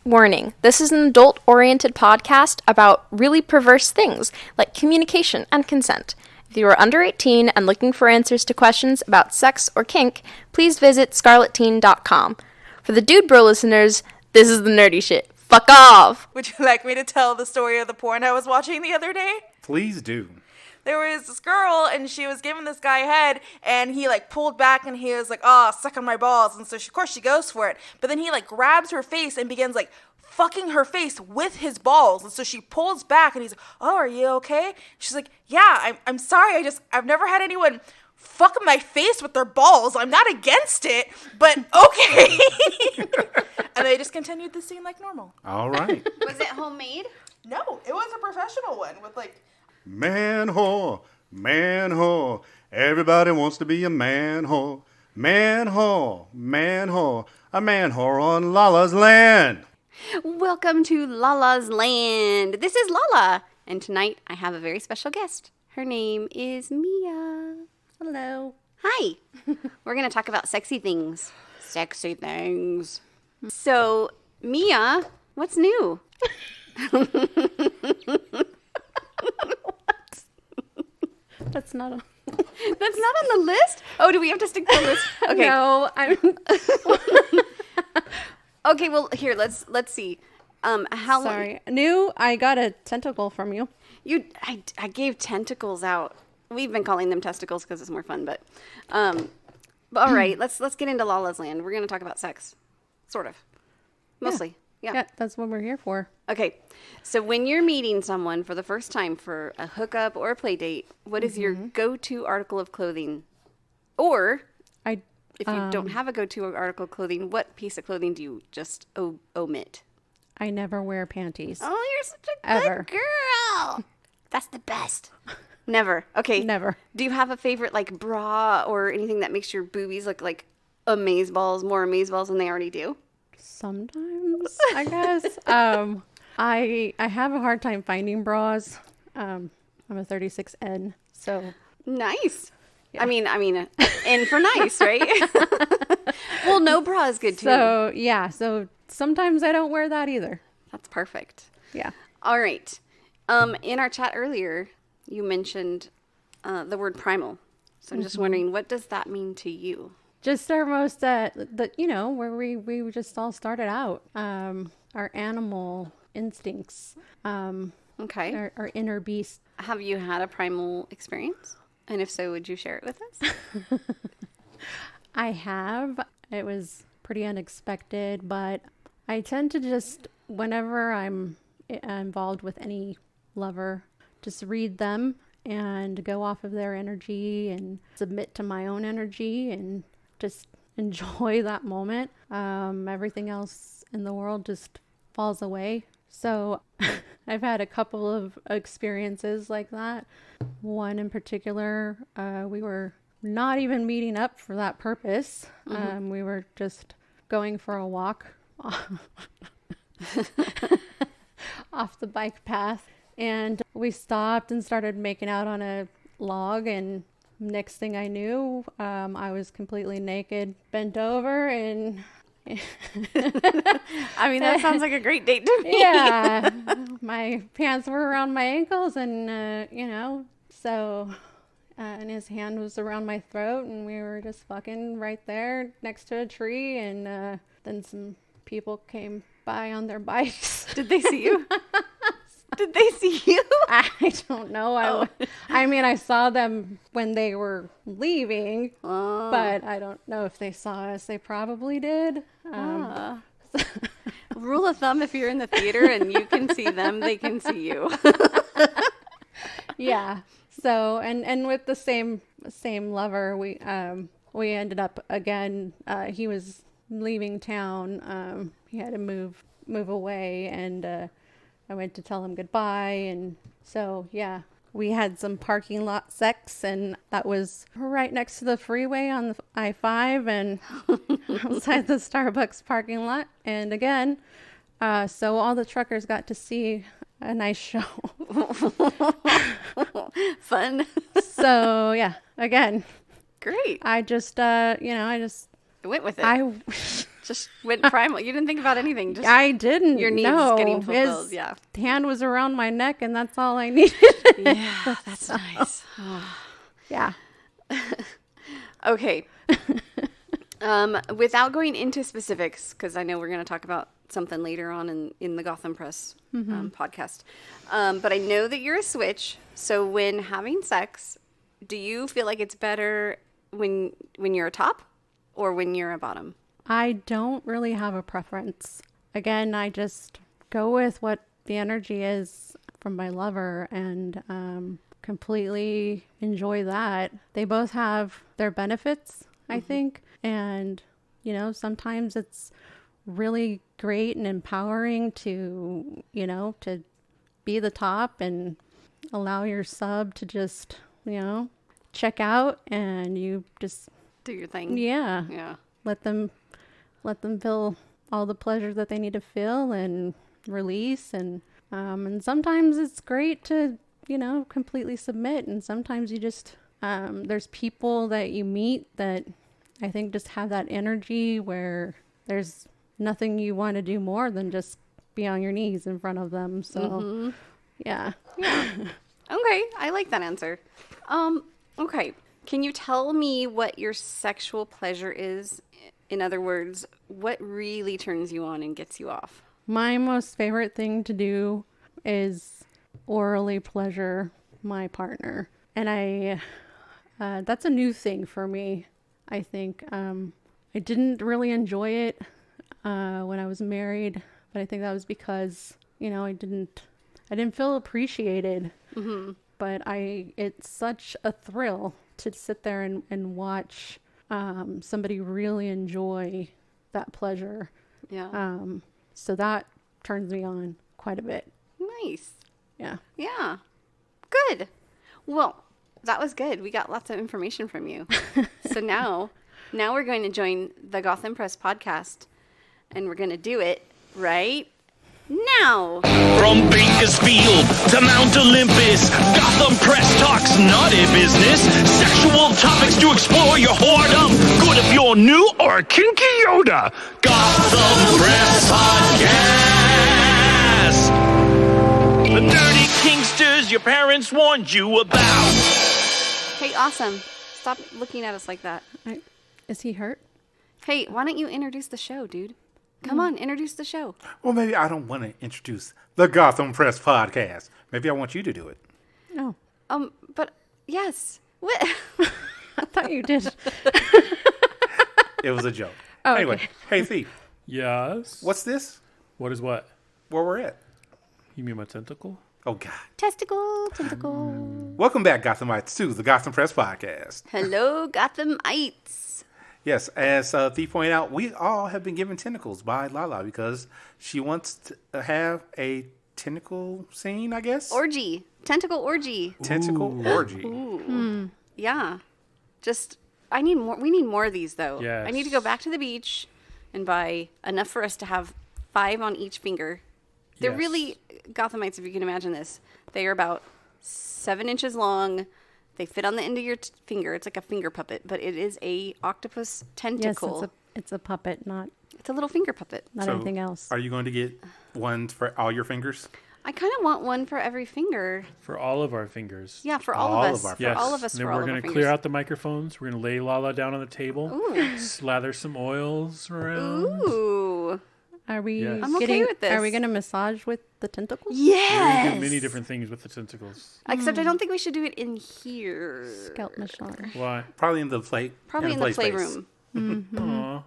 Warning, this is an adult-oriented podcast about really perverse things like communication and consent. If you are under 18 and looking for answers to questions about sex or kink, please visit scarletteen.com. For the dude bro listeners, this is the nerdy shit. Fuck off! Would you like me to tell the story of the porn I was watching the other day? Please do. There was this girl, and she was giving this guy head, and he, pulled back, and he was like, oh, suck on my balls, and so, of course, she goes for it, but then he, grabs her face and begins, fucking her face with his balls, and so she pulls back, and he's like, oh, are you okay? She's like, yeah, I'm sorry, I've never had anyone fuck my face with their balls, I'm not against it, but okay. And they just continued the scene like normal. All right. Was it homemade? No, it was a professional one with, Man whore, everybody wants to be a man whore. Man whore, a man whore on Lala's land. Welcome to Lala's land. This is Lala, and tonight I have a very special guest. Her name is Mia. Hello. Hi. We're going to talk about sexy things. Sexy things. So, Mia, what's new? That's not on the list? Oh, do we have to stick to the list? Okay. No, I'm... Okay, well, here, let's see. How Sorry. New, I got a tentacle from you. I gave tentacles out. We've been calling them testicles because it's more fun, but all right, let's get into Lala's land. We're going to talk about sex. Sort of. Mostly. Yeah, that's what we're here for. Okay. So when you're meeting someone for the first time for a hookup or a play date, what is your go-to article of clothing? Or if you don't have a go-to article of clothing, what piece of clothing do you just omit? I never wear panties. Oh, you're such a good girl. That's the best. Never. Okay. Never. Do you have a favorite bra or anything that makes your boobies look like more amazeballs than they already do? Sometimes, I guess. I have a hard time finding bras. I'm a 36N, so nice. Yeah. I mean, N for nice, right? Well, no bra is good too. So yeah. So sometimes I don't wear that either. That's perfect. Yeah. All right. In our chat earlier, you mentioned the word primal. So I'm just wondering, what does that mean to you? Just our most, where we just all started out, our animal instincts, okay, our inner beast. Have you had a primal experience? And if so, would you share it with us? I have. It was pretty unexpected, but I tend to just, whenever I'm involved with any lover, just read them and go off of their energy and submit to my own energy and just enjoy that moment. Everything else in the world just falls away. So I've had a couple of experiences like that. One in particular, we were not even meeting up for that purpose. We were just going for a walk off the bike path. And we stopped and started making out on a log, and next thing I knew, I was completely naked, bent over, and I mean, that sounds like a great date to me. Yeah, my pants were around my ankles, and and his hand was around my throat, and we were just fucking right there next to a tree, and then some people came by on their bikes. Did they see you? Did they see you? I don't know. I saw them when they were leaving, but I don't know if they saw us. They probably did. Rule of thumb, if you're in the theater and you can see them, they can see you. Yeah. So, and with the same lover, we ended up again, he was leaving town. He had to move away, and I went to tell him goodbye, and so, yeah, we had some parking lot sex, and that was right next to the freeway on the I-5 and outside the Starbucks parking lot. And again, so all the truckers got to see a nice show. Fun. So, yeah, again. Great. I just went with it. I just went primal. You didn't think about anything. Just I didn't. your needs no. getting fulfilled. His Yeah. hand was around my neck, and that's all I needed. Yeah, that's nice. Yeah. Okay. Without going into specifics, because I know we're going to talk about something later on in the Gotham Press podcast. But I know that you're a switch. So when having sex, do you feel like it's better when you're a top or when you're a bottom? I don't really have a preference. Again, I just go with what the energy is from my lover and completely enjoy that. They both have their benefits, I think. And, you know, sometimes it's really great and empowering to, you know, to be the top and allow your sub to just, you know, check out and you just Do your thing. yeah, Yeah. let them feel all the pleasure that they need to feel and release and sometimes it's great to, you know, completely submit, and sometimes you just there's people that you meet that I think just have that energy where there's nothing you want to do more than just be on your knees in front of them. So yeah. Okay, I like that answer. Okay. Can you tell me what your sexual pleasure is? In other words, what really turns you on and gets you off? My most favorite thing to do is orally pleasure my partner. And that's a new thing for me, I think. I didn't really enjoy it when I was married, but I think that was because, you know, I didn't feel appreciated. But it's such a thrill to sit there and watch somebody really enjoy that pleasure. Yeah. So that turns me on quite a bit. Nice. Yeah. Yeah. Good. Well, that was good. We got lots of information from you. So now we're going to join the Gotham Press podcast, and we're going to do it right now. From Bakersfield to Mount Olympus, Gotham Press talks naughty business. Sexual topics to explore your whoredom. Good if you're new or a kinky Yoda. Gotham Press Podcast. The dirty kinksters your parents warned you about. Hey, awesome. Stop looking at us like that. Is he hurt? Hey, why don't you introduce the show, dude? Come on, introduce the show. Well, maybe I don't want to introduce the Gotham Press Podcast. Maybe I want you to do it. Oh, But yes. What? I thought you did. It was a joke. Oh, anyway, okay. hey, Thief, Yes. what's this? What is what? Where we're at? You mean my tentacle? Oh, God. Tentacle. Welcome back, Gothamites, to the Gotham Press Podcast. Hello, Gothamites. Yes, as Thief pointed out, we all have been given tentacles by Lala because she wants to have a tentacle scene, I guess? Orgy. Tentacle orgy. Tentacle orgy. Ooh. Yeah. Just, I need more. We need more of these, though. Yes. I need to go back to the beach and buy enough for us to have 5 on each finger. They're Yes. really, Gothamites, if you can imagine this, they are about 7 inches long. They fit on the end of your finger. It's like a finger puppet, but it is a octopus Yes, tentacle. it's a puppet, not It's a little finger puppet. So, anything else. Are you going to get one for all your fingers? I kind of want one for every finger. For all of our fingers. Yeah, for all, All of of us. our For Yes. all of us, And then for all we're of our going to fingers. clear out the microphones. We're going to lay Lala down on the table. Ooh. Slather some oils around. Ooh. Are we Yes. I'm okay with this. Are we going to massage with the tentacles? We're going to Yes. do many different things with the tentacles. Except I don't think we should do it in here. Scalp massage. Why? Probably in the play. Probably in the play space. playroom. Aw.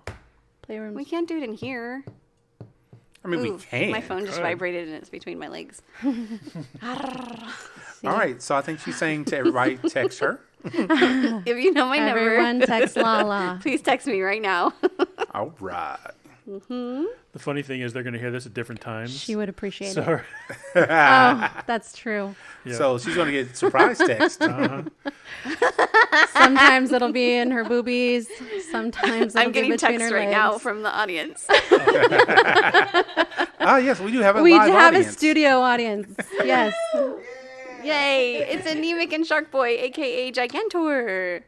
Playrooms. We can't do it in here. I mean, Ooh, we can. My phone just Good. vibrated and it's between my legs. All right, so I think she's saying to everybody, text her. If you know my Everyone number, text Lala. please text me right now. All right. The funny thing is they're going to hear this at different times. She would appreciate it. So, Oh, that's true. yeah. So she's going to get surprise text. Sometimes it'll be in her boobies. Sometimes it'll I'm be getting between texts her right legs. now from the audience. Ah, yes, we do have a We live have audience. a studio audience. Yes. Yay! It's Anemic and Shark Boy, aka Gigantor.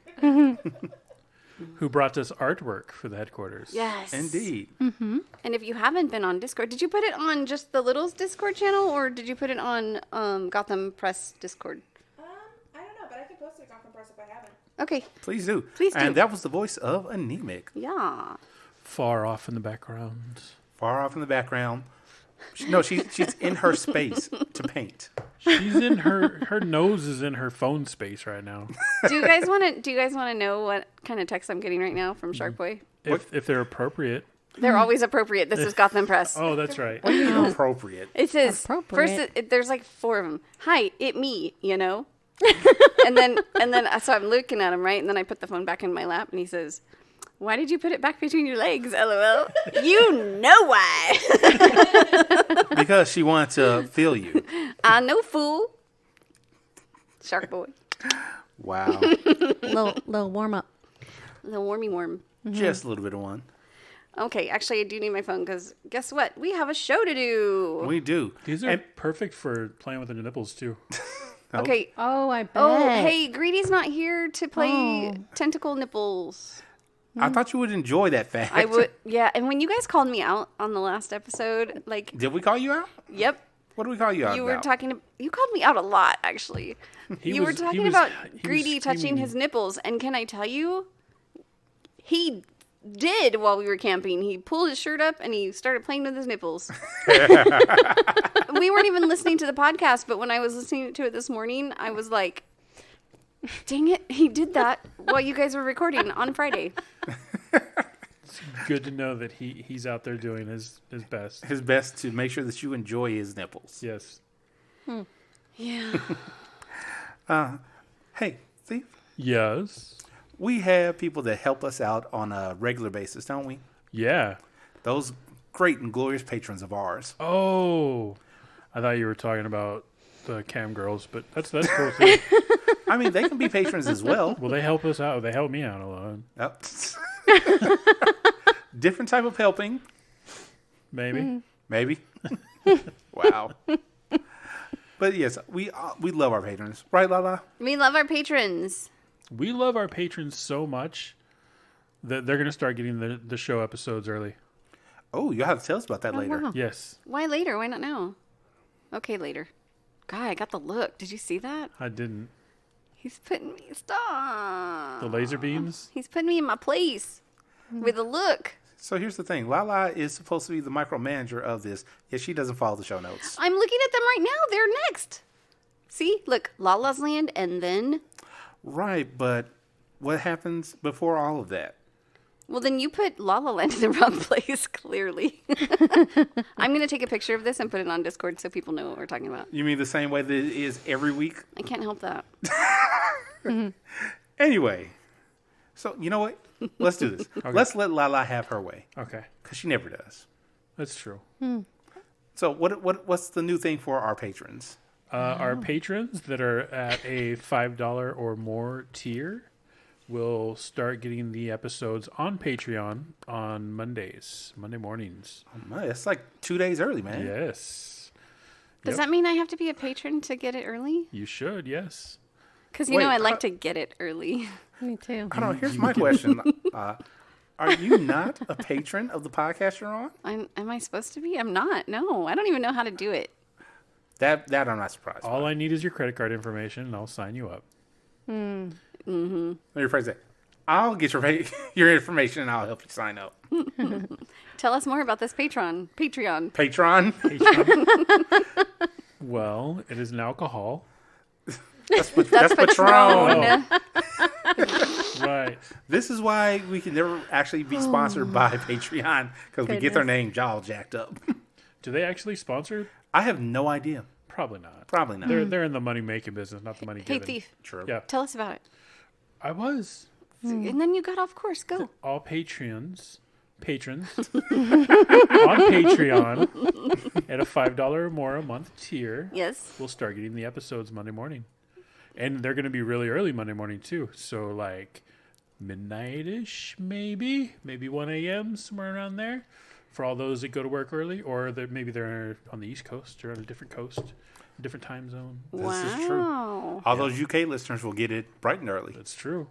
who brought us artwork for the headquarters. Yes. Indeed. And if you haven't been on Discord, did you put it on just the Littles Discord channel, or did you put it on Gotham Press Discord? I don't know, but I can post it on Gotham Press if I haven't. Okay. Please do. Please do. And that was the voice of Anemic. Yeah. Far off in the background. Far off in the background. No, she's in her space to paint. She's in her nose is in her phone space right now. Do you guys want to know what kind of text I'm getting right now from Shark Boy? If they're appropriate. They're always appropriate. This is Gotham Press. Oh, that's right. Appropriate. It says Appropriate. first. There's like 4 of them. Hi, it me. You know. and then so I'm looking at him, right, and then I put the phone back in my lap, and he says, "Why did you put it back between your legs?" LOL. You know why? Because she wanted to feel you. I know, fool. Shark Boy. Wow. Little warm up. Little warmy warm. Just a little bit of one. Okay, actually, I do need my phone because guess what? We have a show to do. We do. These are perfect for playing with the nipples too. Okay. Oh, I bet. Oh, hey, Greedy's not here to play tentacle nipples. I thought you would enjoy that fact. I would, yeah. And when you guys called me out on the last episode, like, Did we call you out? yep, What did we call you out you about? were talking. You called me out a lot, actually. You were talking about Greedy touching his nipples, and can I tell you, he did while we were camping. He pulled his shirt up and he started playing with his nipples. We weren't even listening to the podcast, but when I was listening to it this morning, I was like, dang it, he did that while you guys were recording on Friday. It's good to know that he's out there doing his best. His best to make sure that you enjoy his nipples. Yes. Yeah. Hey, Steve, Yes. we have people that help us out on a regular basis, don't we? Yeah. Those great and glorious patrons of ours. Oh, I thought you were talking about the cam girls, but that's cool too. I mean, they can be patrons as well. Well, they help us out. They help me out a lot. Yep. Different type of helping. Maybe. Maybe. Wow. But yes, we love our patrons. Right, Lala? We love our patrons. We love our patrons so much that they're going to start getting the show episodes early. Oh, you'll have to tell us about that later. wow. Yes, Why later? Why not now? Okay, later. God, I got the look. Did you see that? I didn't. He's putting me... Stop. The laser beams? He's putting me in my place with a look. So here's the thing. Lala is supposed to be the micromanager of this, yet she doesn't follow the show notes. I'm looking at them right now. They're next. See? Look, Lala's Land and then... Right, but what happens before all of that? Well, then you put La La Land in the wrong place, clearly. I'm going to take a picture of this and put it on Discord so people know what we're talking about. You mean the same way that it is every week? I can't help that. Anyway, so you know what? Let's do this. Okay. Let's let Lala have her way, Okay. because she never does. That's true. So what's the new thing for our patrons? Our patrons that are at a $5 or more tier will start getting the episodes on Patreon on Monday mornings. It's like 2 days early, man. Yes. Does that mean I have to be a patron to get it early? You should, yes. Because, you Wait, know, I like to get it early. Me too. I don't know. Here's my question. Are you not a patron of the podcast you're on? Am I supposed to be? I'm not. No, I don't even know how to do it. That I'm not surprised. All I need is your credit card information, and I'll sign you up. Let me rephrase that. I'll get your information and I'll help you sign up. Tell us more about this Patreon. Patron. Well, it is an alcohol. That's That's Patron. Right. This is why we can never actually be sponsored by Patreon, because we get their name all jacked up. Do they actually sponsor? I have no idea. Probably not. Probably not. They're in the money-making business, not the Hey, money-giving. Thief, True. Yeah. tell us about it. I was. And then you got off course. Go. All patrons on Patreon at a $5 or more a month tier Yes. will start getting the episodes Monday morning. And they're going to be really early Monday morning, too. So, like, midnight-ish, maybe 1 a.m., somewhere around there, for all those that go to work early, or maybe they're on the East Coast or on a different coast, a different time zone. This is true. Wow. All those UK listeners will get it bright and early. That's true.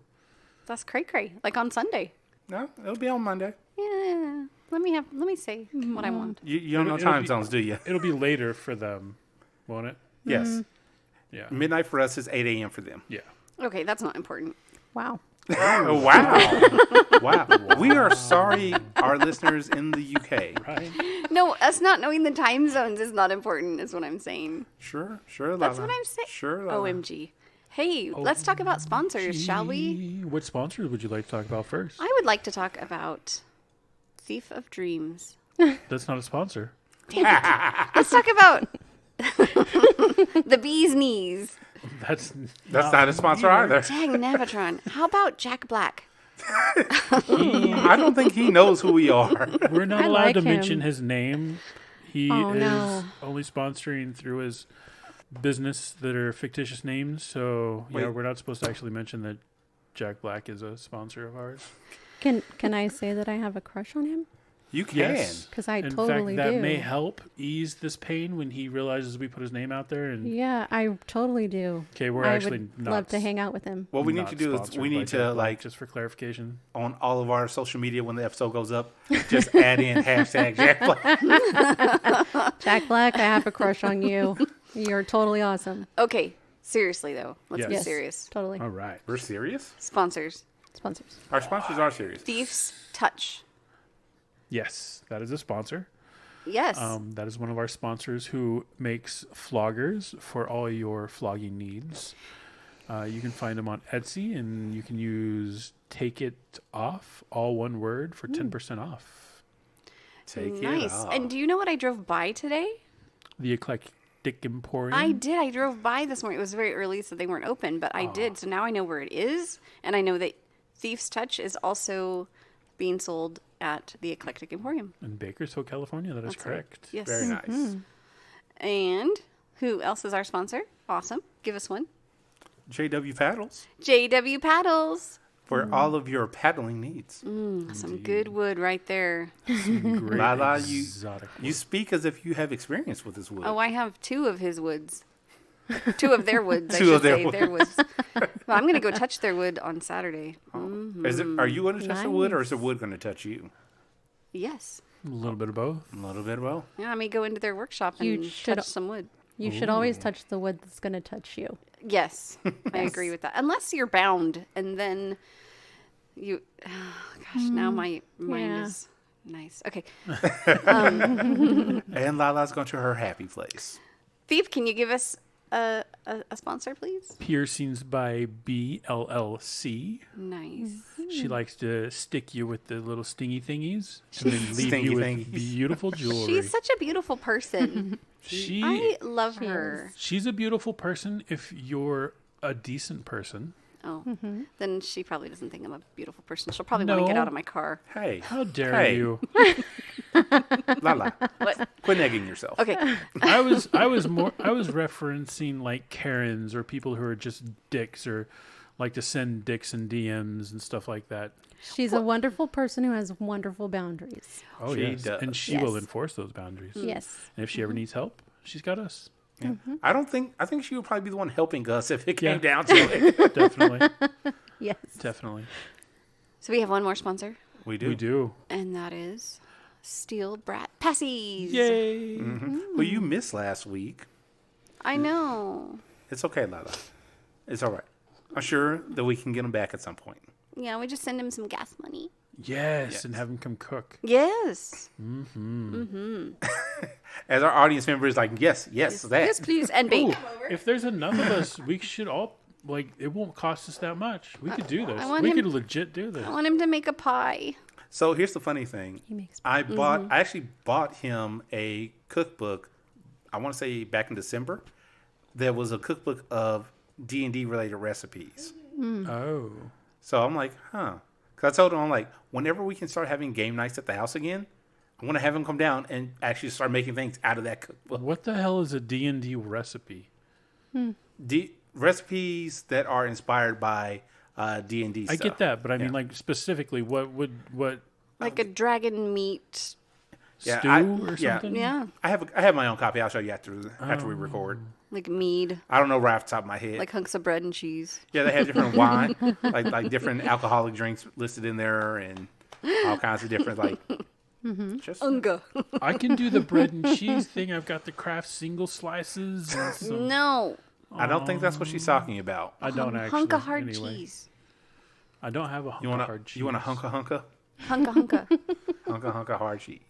That's cray-cray. Like on Sunday. No, it'll be on Monday. Yeah. Let me say what I want. You don't know time zones, do you? It'll be later for them, won't it? Yes. Yeah. Midnight for us is 8 a.m. for them. Yeah. Okay, that's not important. Wow. Oh, wow. Wow. We are sorry, our listeners in the UK. Right. No, us not knowing the time zones is not important, is what I'm saying. Sure, Lala. That's what I'm saying. Sure, Lala. OMG. Hey, let's talk about sponsors, shall we? What sponsors would you like to talk about first? I would like to talk about Thief of Dreams. That's not a sponsor. Let's talk about the Bee's Knees. That's not a sponsor either. Dang, Navatron. How about Jack Black? I don't think he knows who we are. We're not I allowed like to him. mention his name. He is no. only sponsoring through his business that are fictitious names. So yeah, Wait. we're not supposed to actually mention that Jack Black is a sponsor of ours. Can I say that I have a crush on him? You can. Yes. Because I In totally fact, that do. may help ease this pain when he realizes we put his name out there. And Yeah, I totally do. okay, we're I actually would not love to hang out with him. What we need not to do is sponsored we by need Jack to, Black, like, just for clarification. on all of our social media when the episode goes up, just add in hashtag Jack Black. Jack Black, I have a crush on you. You're totally awesome. Okay, seriously, though. Let's Yes. be Yes, serious. totally. All right. We're serious? Sponsors. Sponsors. Our sponsors are serious. Thief's Touch. Yes, that is a sponsor. Yes. That is one of our sponsors who makes floggers for all your flogging needs. You can find them on Etsy, and you can use "Take It Off," all one word, for 10% off. Take it nice. off. And do you know what I drove by today? The Eclectic Emporium. I did. I drove by this morning. It was very early, so they weren't open, but I did. So now I know where it is, and I know that Thief's Touch is also being sold at the Eclectic Emporium. in Bakersfield, California. That is That's right. correct. Yes. Very nice. And who else is our sponsor? Awesome. Give us one. JW Paddles JW Paddles. for all of your paddling needs. Some good wood right there. Great Lala, exotic you speak as if you have experience with this wood. Oh, I have 2 of his woods. 2 of their woods, I Two should of their say. wood. Their woods. Well, I'm going to go touch their wood on Saturday. Is it? Are you going to touch the wood, or is Nice. the wood going to touch you? Yes. A little bit of both. A little bit. Well, Yeah, I may go into their workshop You and should- touch some wood. You should always touch the wood that's going to touch you. Yes, I agree with that. Unless you're bound, and then you. Oh, gosh, now my mind yeah. is nice. Okay, and Lala's going to her happy place. Thief, can you give us a sponsor, please? Piercings by BLLC. Nice. She likes to stick you with the little stingy thingies and then leave Stingy you with thingies. beautiful jewelry. She's such a beautiful person. I love her. She's a beautiful person if you're a decent person. Oh, then she probably doesn't think I'm a beautiful person. She'll probably want to get No. out of my car. Hey, How dare Hey. you? Lala, What? quit negging yourself. Okay. I was referencing like Karens or people who are just dicks or like to send dicks and DMs and stuff like that. She's a wonderful person who has wonderful boundaries. Oh She yes, does. and she will Yes. enforce those boundaries. Yes. And if she ever needs help, she's got us. Yeah. I think she would probably be the one helping us if it came Yeah. down to it. Definitely, Yes. definitely, So we have one more sponsor, We do. we do. and that is Steel Brat Passies. Yay! Well, you missed last week. I know. It's okay, Lala. It's all right. I'm sure that we can get them back at some point. Yeah, we just send him some gas money. Yes, and have him come cook. Yes. As our audience member is like, yes, that. Yes, please. And bake. Ooh, if there's enough of us, we should all like. It won't cost us that much. We could do this. want We him- could legit do this. I want him to make a pie. So here's the funny thing. makes I actually bought him a cookbook. I want to say back in December. There was a cookbook of D&D related recipes. Oh, So I'm like, huh. Because I told him, I'm like, whenever we can start having game nights at the house again, I want to have him come down and actually start making things out of that cookbook. what the hell is a D&D recipe? Recipes that are inspired by D&D stuff. I get that, but I mean, Yeah. like specifically, what would Like a dragon meat. stew or something? Yeah. I have my own copy. I'll show you after we record. Like mead. I don't know right off the top of my head. Like hunks of bread and cheese. Yeah, they have different wine, like different alcoholic drinks listed in there, and all kinds of different just Unga. I can do the bread and cheese thing. I've got the Kraft single slices. And some, No. I don't think that's what she's talking about. I don't actually. Hunk of hard anyway. cheese. I don't have a hunk You of want hard cheese. You want a hunka Hunka hunka. hunka hard cheese.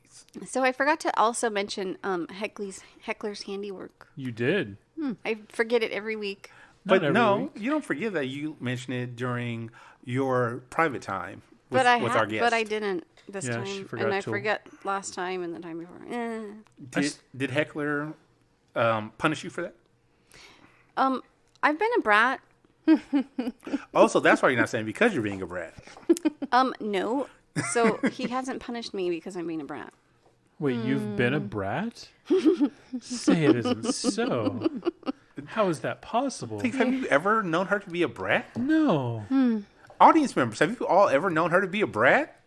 So I forgot to also mention Heckler's handiwork. You did. I forget it every week. But every no, week. you don't forget that you mentioned it during your private time with, But our guest. But I didn't this Yeah, she time. forgot And I to. forgot last time and the time before. Did Heckler punish you for that? I've been a brat. Oh, so that's why you're not saying because you're being a brat. No. So he hasn't punished me because I'm being a brat. Wait, you've been a brat? Say it isn't so. How is that possible? Have you ever known her to be a brat? No. Audience members, have you all ever known her to be a brat?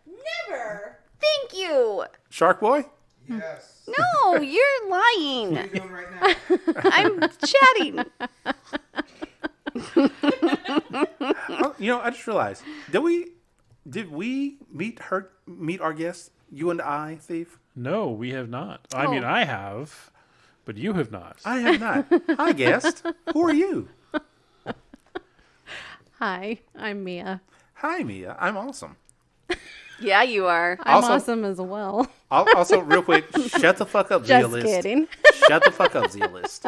Never. Thank you. Shark Boy? Yes. No, you're lying. What are you doing right now? I'm chatting. Oh, I just realized. Did we meet our guest? You and I, Thief? No, we have not. I mean, I have, but you have not. I have not. Hi, guest. Who are you? Hi, I'm Mia. Hi, Mia. I'm awesome. Yeah, you are. I'm Also- awesome as well. Also, real quick, shut the fuck up, Just Zealist. kidding. Shut the fuck up, Zealist.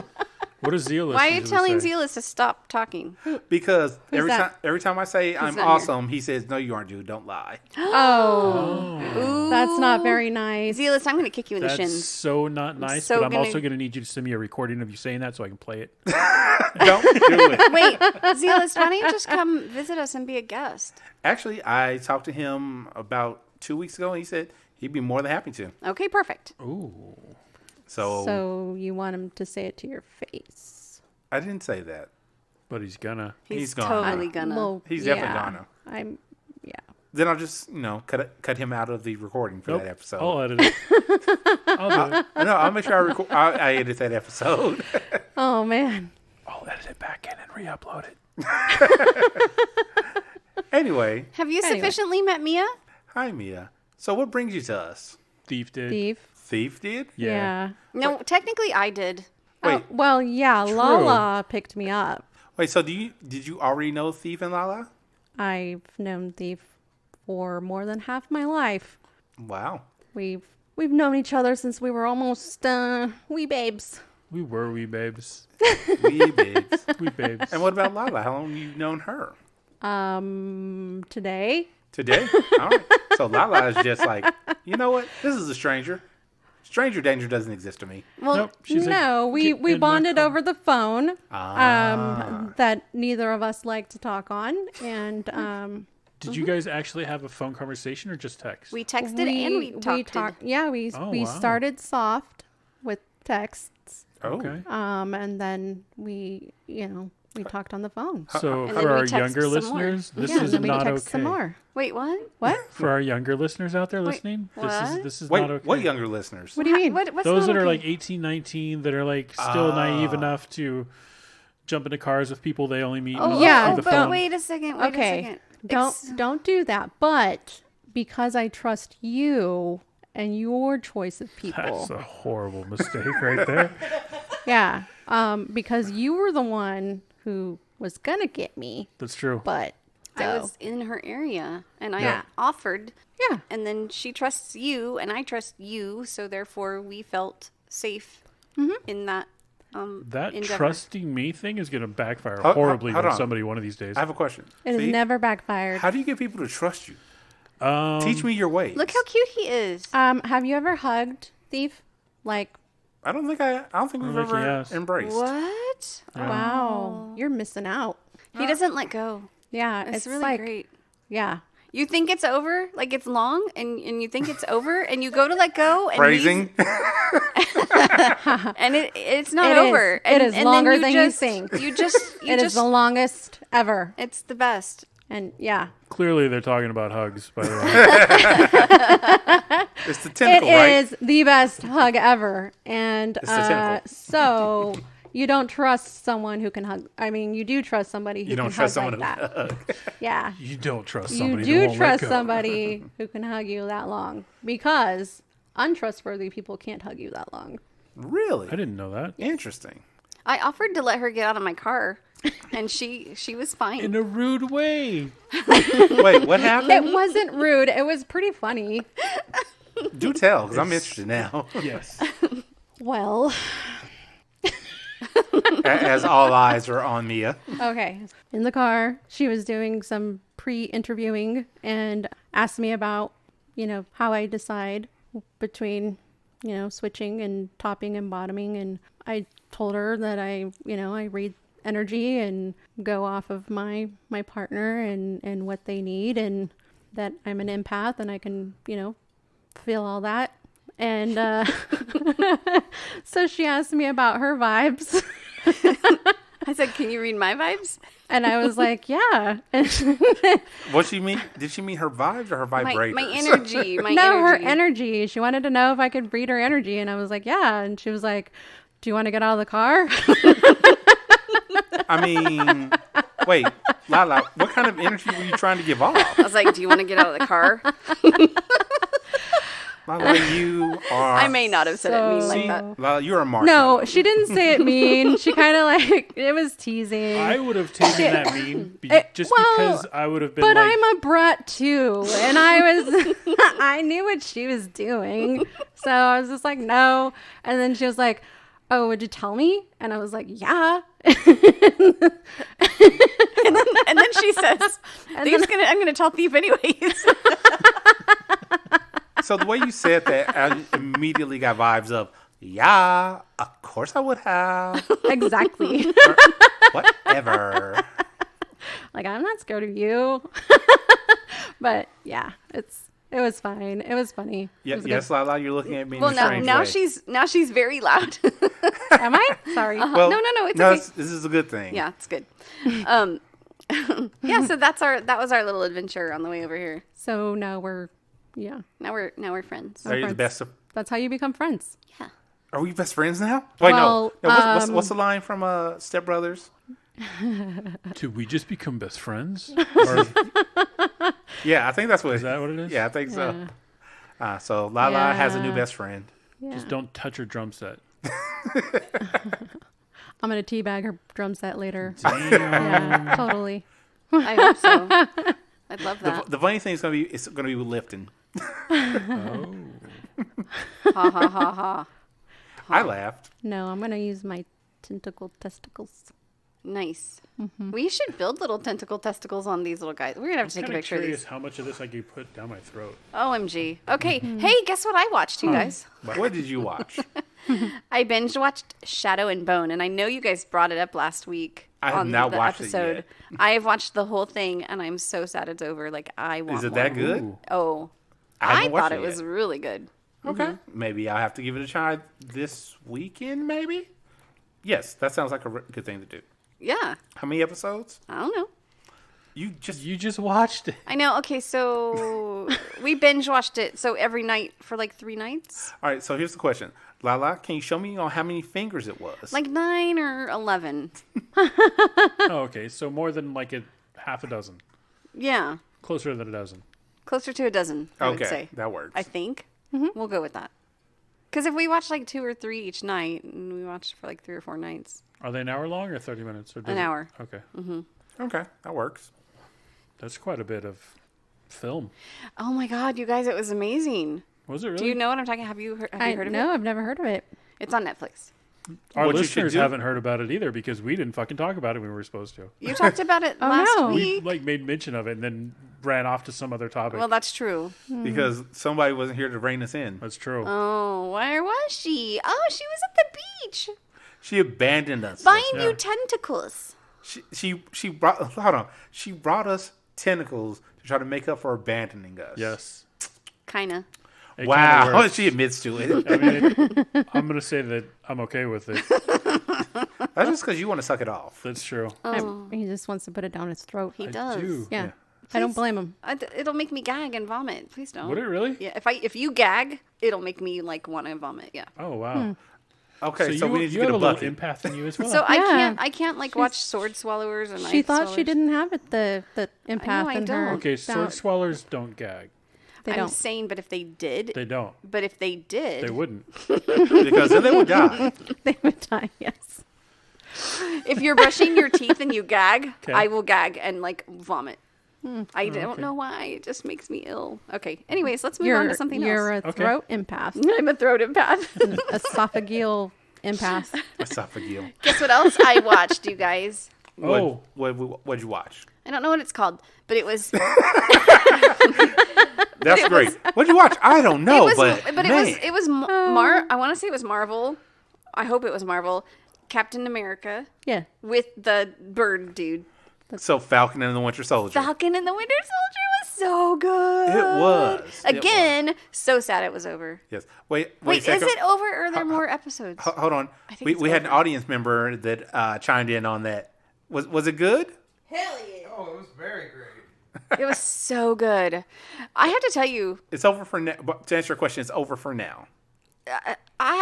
What is Zealous? Why are you usually telling say? Zealous to stop talking? Because that? every time I say I'm not awesome, he says, "No, you aren't, dude. Don't lie." Oh, that's not very nice. Zealous, I'm going to kick you in the That's shins. so not nice, so but I'm gonna- also going to need you to send me a recording of you saying that so I can play it. Don't do it. Wait, Zealous, why don't you just come visit us and be a guest? Actually, I talked to him about 2 weeks ago, and he said he'd be more than happy to. Okay, perfect. Ooh. So you want him to say it to your face? I didn't say that. But he's gonna. He's gonna. totally gonna. Well, He's yeah, definitely gonna. Yeah. Then I'll just cut him out of the recording for Nope. that episode. I'll edit it. I'll do it. No, I'll make sure I edit that episode. Oh man. I'll edit it back in and re-upload it. Anyway, Have you sufficiently met Mia? hi Mia. So what brings you to us? Thief did. Thief. Thief did? Yeah. No, technically I did. Wait, Well, yeah. Lala picked me up. wait. So did you already know Thief and Lala? I've known Thief for more than half my life. Wow. We've known each other since we were almost wee babes. We were wee babes. Wee babes. Wee babes. And what about Lala? How long have you known her? Today. Today? All right. So Lala is just like, you know what? This is a stranger. Stranger danger doesn't exist to me. Well, Nope. She's No, like, we "Get in my bonded car." over the phone. Ah. That neither of us like to talk on, and Did you guys actually have a phone conversation or just text? we texted and we talked. Yeah, we Oh, we wow. started soft with texts, Oh. Okay. and then we talked on the phone. So And then for we our text younger some more. listeners, this yeah, is and then we not text okay. some more. Wait, what? What? For our younger listeners out there listening, what? this is Wait, not okay. what younger listeners? What do you mean? What's Those not that are okay? like 18, 19, that are like still naive enough to jump into cars with people they only meet yeah, through the but phone. Wait a second. Wait a Okay, second. don't do that. But because I trust you and your choice of people, That's a horrible mistake right there. yeah, because you were the one who was gonna get me, That's true. but I was in her area and I Yeah. offered. yeah. And then she trusts you and I trust you. So therefore we felt safe in that That endeavor. trusting me thing is going to backfire Hold- horribly hold on on. somebody one of these days. I have a question. It has See? never backfired. How do you get people to trust you? Teach me your ways. Look how cute he is. Have you ever hugged Thief? Like, I don't think we've think he ever has. embraced. What? wow, you're missing out. He doesn't let go. Yeah, It's really like, great. Yeah, You think it's over, like it's long, and you think it's over, and you go to let go, and Phrasing. and it's not It is. over. It And, is and longer then than you just, think. You just, it is the longest ever. It's the best. And yeah, Clearly, they're talking about hugs, by the way. It's the tentacle, It right? is the best hug ever. And It's the tentacle. so you don't trust someone who can hug. I mean, you do trust somebody who You don't can trust hug someone like who that. hug. Yeah. You don't trust You somebody. do that won't let trust go. somebody who can hug you that long because untrustworthy people can't hug you that long. Really? I didn't know that. Interesting. I offered to let her get out of my car, and she was fine. In a rude way. Wait, what happened? It wasn't rude. It was pretty funny. Do tell, because I'm interested now. Yes. Well, As all eyes are on Mia. okay. In the car, she was doing some pre-interviewing and asked me about, how I decide between, switching and topping and bottoming. And I told her that I read energy and go off of my partner and what they need, and that I'm an empath and I can, feel all that. And so she asked me about her vibes. I said, "Can you read my vibes?" And I was like, yeah. What she mean? Did she mean her vibes or her vibrators? My energy. My No, her energy. energy. She wanted to know if I could read her energy. And I was like, yeah. And she was like, do you want to get out of the car? I mean, wait, Lala, what kind of energy were you trying to give off? I was like, "Do you want to get out of the car?" Lala, you are. I may not have said it mean like See, that. Lala, you're a mark. No, she didn't say it mean. She kind of it was teasing. I would have taken that mean just well, because I would have been But like, I'm a brat too. And I knew what she was doing. So I was just like, no. And then she was like, oh, would you tell me? And I was like, yeah. And then she says, "I'm gonna tell Thief anyways." So the way you said that, I immediately got vibes of, yeah, of course I would have. Exactly. Or whatever. Like, I'm not scared of you. But yeah, it was fine. It was funny. Yeah, It was a yes, Lala, you're looking at me in Well, a strange now way. now she's very loud. good- Am I? Sorry. Well, No, it's okay. This is a good thing. Yeah, it's good. Yeah, so that was our little adventure on the way over here. So now we're Now we're friends. Are you the friends. best? That's how you become friends. Yeah. Are we best friends now? Wait, Well, no. What's the line from Step Brothers? did we just become best friends? Or Yeah, I think that's what. is that what it is? Yeah, I think so. So Lala has a new Yeah. best friend. Yeah. Just don't touch her drum set. I'm gonna teabag her drum set later. Damn. Yeah, totally. I hope so. I'd love that. The funny thing is it's gonna be with lifting. Oh. Ha ha ha ha. I laughed. No, I'm gonna use my tentacle testicles. Nice. We should build little tentacle testicles on these little guys. We're gonna have to take a Kind of picture of curious these. how much of this I could put down my throat. OMG. Okay. Hey, guess what I watched, you guys? What did you watch? I binge watched Shadow and Bone, and I know you guys brought it up last week I have on not the watched it episode. yet. I have watched the whole thing, and I'm so sad it's over. Like, I want Is it more. that good? Ooh. Oh, I I haven't watched thought it it was yet. really good. Okay. Maybe I'll have to give it a try this weekend, maybe? Yes, that sounds like a good thing to do. Yeah. How many episodes? I don't know. You just... You just watched it. I know. Okay, so we binge watched it. So every night for like 3 nights, All right, so here's the question. Lala, can you show me on how many fingers it was? like 9 or 11. Oh, okay, so more than like half a dozen. Yeah, Closer than a dozen. closer to a dozen. I would okay, say. that works. I think we'll go with that. Because if we watch like 2 or 3 each night, and we watch for like 3 or 4 nights, Are they an hour long or 30 minutes? Or does An it- hour. Okay. Okay, that works. That's quite a bit of film. oh my god, you guys, it was amazing. Was it really? Do you know what I'm talking? Have you heard of it? No, I've never heard of it. It's on Netflix. Our What you should listeners do- haven't heard about it either because we didn't fucking talk about it when we were supposed to. You talked about it Oh, last no. We week. like made mention of it and then ran off to some other topic. Well, that's true. Because somebody wasn't here to rein us in. That's true. Oh, where was she? Oh, she was at the beach She abandoned us. buying Yeah. you tentacles. She brought... Hold on. She brought us tentacles to try to make up for abandoning us. Yes. Kinda. It kinda Wow. works. She admits to it. I mean, I'm going to say that I'm okay with it. That's just because you want to suck it off. That's true. He just wants to put it down his throat. He does. do. Yeah. I don't blame him. It'll make me gag and vomit. Please don't. Would it really? Yeah. If you gag, it'll make me like want to vomit. Yeah. Oh wow. Okay, so we need to you get have a a little bucket. empath in you as well. So Yeah. I can't like watch sword swallowers and She knife thought she swallowers. didn't have it, the empath I in her. don't. okay, sword Sound- swallowers don't gag. They I'm don't. saying, but if they did, They don't. but if they did, They wouldn't. Because then they would die. They would die, yes. if you're brushing your teeth and you gag, Okay. I will gag and like vomit. Hmm. I don't know why. It just makes me ill. Okay. Anyways, let's move on to something You're else. a Okay. throat empath. I'm a throat empath. Esophageal empath. Esophageal. Guess what else I watched, you guys? Oh, What'd you watch? I don't know what it's called, but it was. That's great. What'd you watch? I don't know, it was, but man. it was I want to say it was Marvel. I hope it was Marvel. Captain America Yeah. with the bird dude. So Falcon and the Winter Soldier. Falcon and the Winter Soldier was so good. It was. Again, so sad it was over. Yes. Wait a Wait, is second. it over or are there more episodes? Hold on. think it's We had an over. audience member that chimed in on that. Was it good? Hell yeah. Oh, it was very great. It was so good. I have to tell you, It's over for now. To answer your question, it's over for now. I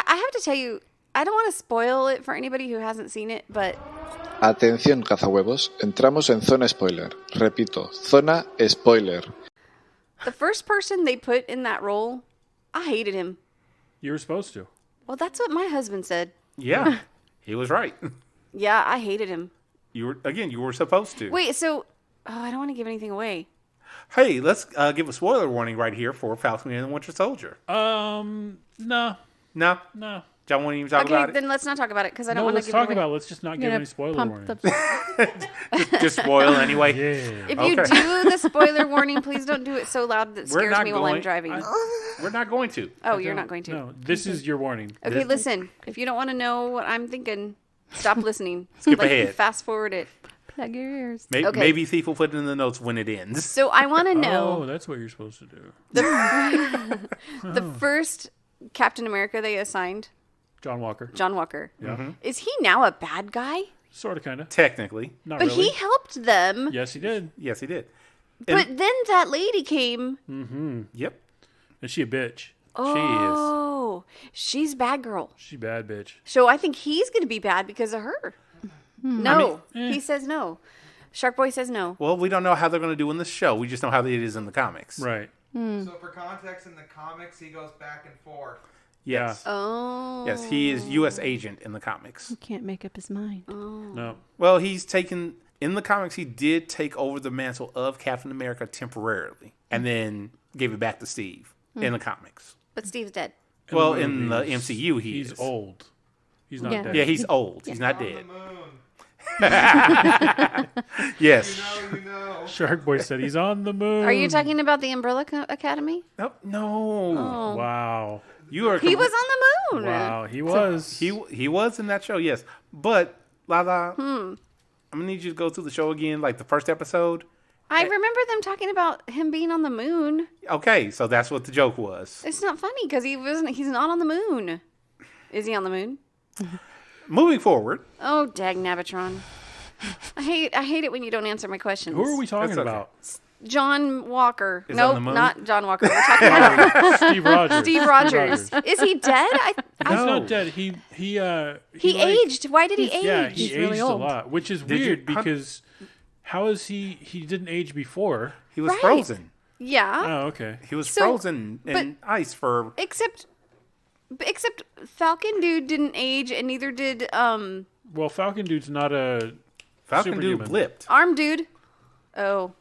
have to tell you, I don't want to spoil it for anybody who hasn't seen it, but Atención, cazahuevos, entramos en zona spoiler. Repito, zona spoiler. the first person they put in that role, I hated him. you were supposed to. Well, that's what my husband said. Yeah, he was right. Yeah, I hated him. You were supposed to. Wait, so I don't want to give anything away. Hey, let's give a spoiler warning right here for Falcon and the Winter Soldier. No. No, No. y'all won't even talk Okay, about then let's not talk about it because I don't No, want to let's give talk it away. about it. Let's just not give Gonna any spoiler pump warning. it. Just spoil anyway. Yeah. If you Okay. do the spoiler warning, please don't do it so loud that We're scares not me while I'm going- driving. We're not going to. Oh, you're not going to. No, this is your warning. Okay, listen. If you don't want to know what I'm thinking, stop listening. Skip ahead. Fast forward it. Plug your ears. Okay. Maybe Thief will put it in the notes when it ends. So I want to Oh, know that's what you're supposed to do. the first Captain America they assigned, John Walker. John Walker. Yeah. Is he now a bad guy? Sort of, kind of. Technically, Not But really. he helped them. Yes, he did. yes, he did. But then that lady came. Yep, Is she a bitch? Oh, she's bad girl. She bad bitch. So I think he's going to be bad because of her. No, he says no. Shark Boy says no. Well, we don't know how they're going to do in this show. We just know how it is in the comics. Right. So for context, in the comics, he goes back and forth. Yes. Oh. Yes, he is U.S. agent in the comics. Can't make up his mind. No. Well, he's taken in the comics. He did take over the mantle of Captain America temporarily, and then gave it back to Steve in the comics. But Steve's dead. Well, in the MCU, He's is old. He's not Yeah. dead. Yeah, he's old. He's not On the dead. moon. Yes. You know. Shark Boy said he's on the moon. Are you talking about the Umbrella Academy? No. Wow. You are. He was on the moon. Wow, he was. He was in that show. Yes, but Lala, I'm gonna need you to go through the show again, like the first episode. I remember them talking about him being on the moon. Okay, so that's what the joke was. It's not funny because he's not on the moon. Is he on the moon? Moving forward, Oh, dag Navatron. I hate it when you don't answer my questions. Who are we talking That's okay. about? John Walker. Is Nope, on the moon? not John Walker. We're talking about Steve Rogers. Steve Rogers. Is he dead? He's No. not dead. He He like- aged. Why did he age? Yeah, he He's aged really a old. lot, which is Did you- weird because how is he didn't age before? he was Right. frozen. Yeah. Oh, okay. He was So, frozen in ice for. Except Falcon Dude didn't age, and neither did Well, Falcon Dude's not a Falcon Dude superhuman. blipped. Arm Dude. Oh.